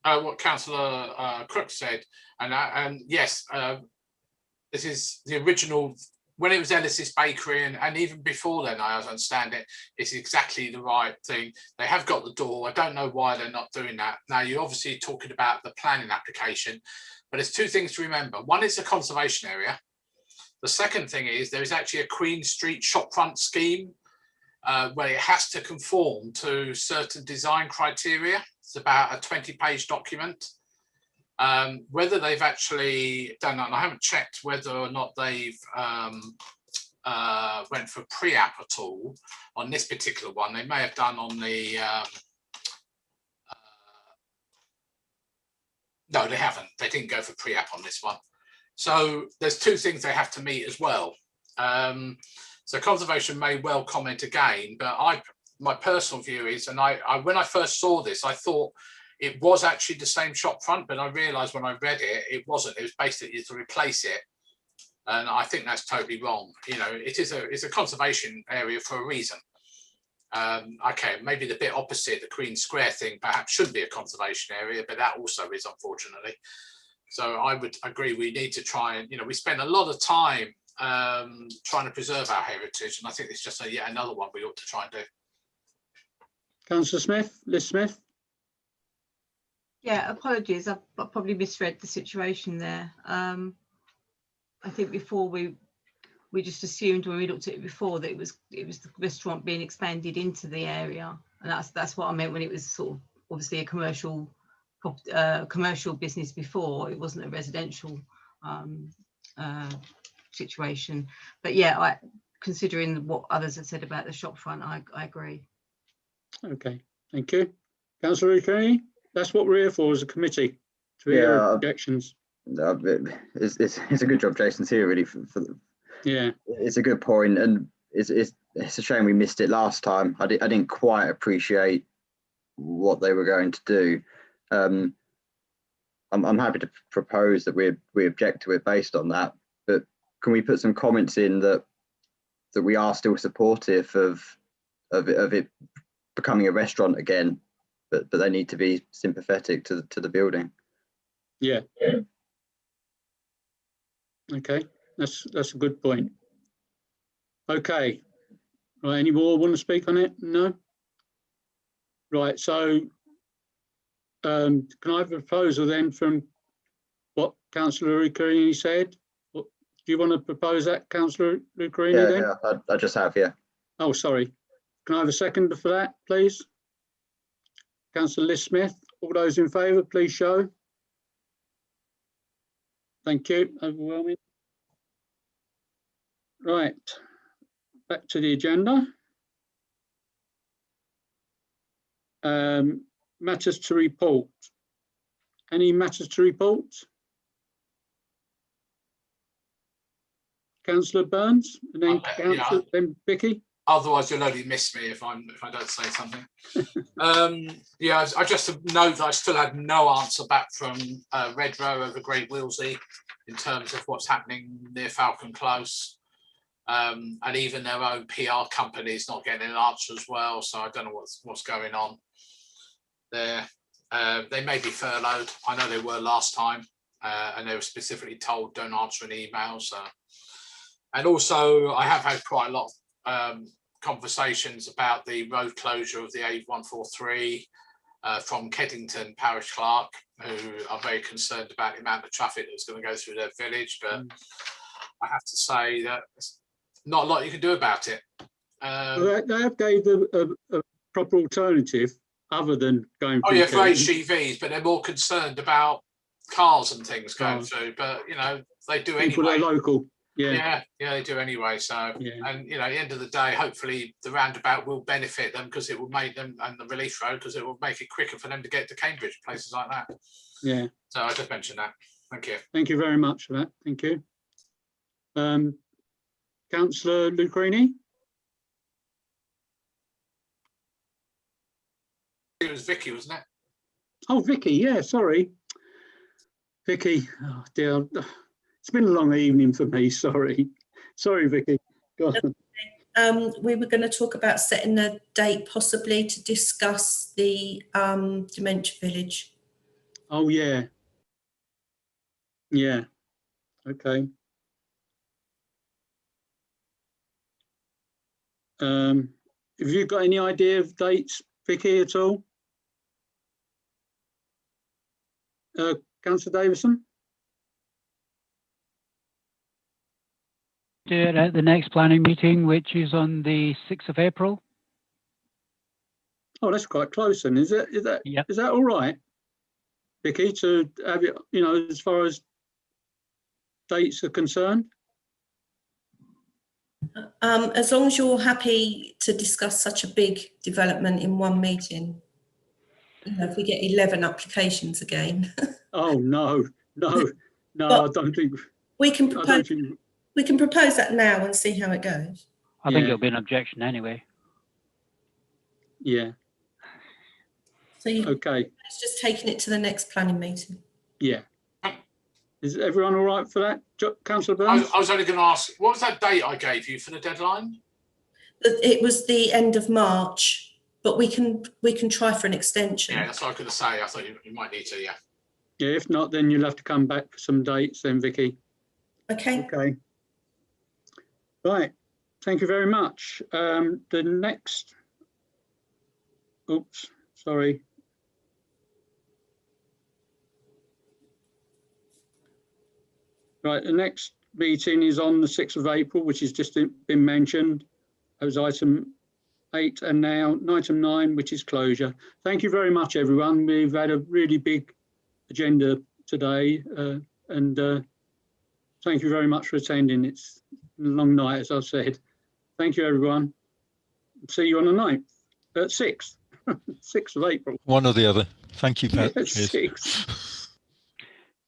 what Councillor Crooks said, and yes, this is the original. When it was Ellis's Bakery, and even before then, I understand it, it's exactly the right thing. They have got the door. I don't know why they're not doing that. Now, you're obviously talking about the planning application, but there's two things to remember. One is a conservation area. The second thing is there is actually a Queen Street shopfront scheme where it has to conform to certain design criteria. It's about a 20-page document. Whether they've actually done that, and I haven't checked whether or not they've went for pre-app at all on this particular one. They may have done on the... no, they haven't. They didn't go for pre-app on this one. So there's two things they have to meet as well. So conservation may well comment again, but my personal view is, and when I first saw this, I thought it was actually the same shop front, but I realised when I read it, it wasn't. It was basically to replace it, and I think that's totally wrong. You know, it's a conservation area for a reason. Okay, maybe the bit opposite the Queen Square thing perhaps should be a conservation area, but that also is, unfortunately. So I would agree we need to try and, we spend a lot of time trying to preserve our heritage, and I think it's just yet another one we ought to try and do. Councillor Smith, Liz Smith. Yeah, apologies, I probably misread the situation there. I think before we just assumed when we looked at it before that it was the restaurant being expanded into the area, and that's what I meant when it was sort of obviously a commercial business before. It wasn't a residential situation. But yeah, considering what others have said about the shop front, I agree. Okay, thank you. Councillor O'Keefe, that's what we're here for as a committee, to hear objections. It's a good job Jason's here, really. Yeah, it's a good point, and it's a shame we missed it last time. I didn't quite appreciate what they were going to do. I'm happy to propose that we object to it based on that, but can we put some comments in that we are still supportive of it becoming a restaurant again, but they need to be sympathetic to the building. Yeah. Okay, that's a good point. Okay, right. Any more want to speak on it? No. Right. So, can I have a proposal then from what Councillor Luccarini said? Do you want to propose that, Councillor Luccarini? Then? Yeah, I just have, yeah. Oh, sorry. Can I have a second for that, please? Councillor Liz Smith. All those in favour, please show. Thank you. Overwhelming. Right. Back to the agenda. Matters to report. Any matters to report? Councillor Burns, and then Councillor, then Vicky. Otherwise, you'll only miss me if I don't say something. Yeah, I just note that I still had no answer back from Red Row over Great Willsey in terms of what's happening near Falcon Close, and even their own PR company is not getting an answer as well. So I don't know what's going on there. They may be furloughed. I know they were last time, and they were specifically told don't answer an email. So, and also I have had quite a lot of conversations about the road closure of the A143 from Keddington Parish Clerk, who are very concerned about the amount of traffic that's going to go through their village. But I have to say that there's not a lot you can do about it. They have gave a proper alternative other than going. Oh yeah, for HGVs, but they're more concerned about cars and things going through. But you know, they do people anyway. Are local. Yeah, they do anyway. So, and you know, at the end of the day, hopefully the roundabout will benefit them because it will make them, and the relief road, because it will make it quicker for them to get to Cambridge, places like that. Yeah. So I just mentioned that. Thank you. Thank you very much for that. Thank you. Councillor Luccarini. It was Vicky, wasn't it? Oh, Vicky. Yeah, sorry, Vicky. Oh dear. It's been a long evening for me. Sorry, Vicky. Go on. We were going to talk about setting a date possibly to discuss the dementia village. Oh yeah. Yeah. Okay. Have you got any idea of dates, Vicky, at all? Councillor Davison? Do it at the next planning meeting, which is on the 6th of April. Oh, that's quite close then, is it? Is that all right, Vicky, to have it, you know, as far as dates are concerned? As long as you're happy to discuss such a big development in one meeting. You know, if we get 11 applications again. Oh no, I don't think we can propose. We can propose that now and see how it goes. I think it'll be an objection anyway. Yeah. So okay. It's just taking it to the next planning meeting. Yeah. Is everyone all right for that, Councillor Burns? I was only going to ask, what was that date I gave you for the deadline? It was the end of March, but we can try for an extension. Yeah, that's what I was going to say. I thought you might need to, yeah. Yeah, if not, then you'll have to come back for some dates then, Vicky. Okay. Okay. Right. Thank you very much. The next. Oops. Sorry. Right. The next meeting is on the 6th of April, which has just been mentioned. That was item 8, and now item 9, which is closure. Thank you very much, everyone. We've had a really big agenda today, and thank you very much for attending. It's a long night, as I've said. Thank you, everyone. See you on the 9th, 6th, 6th of April. One or the other. Thank you, Pat. Yeah, Cheers. 6.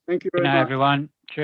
Thank you Good very night, much. everyone.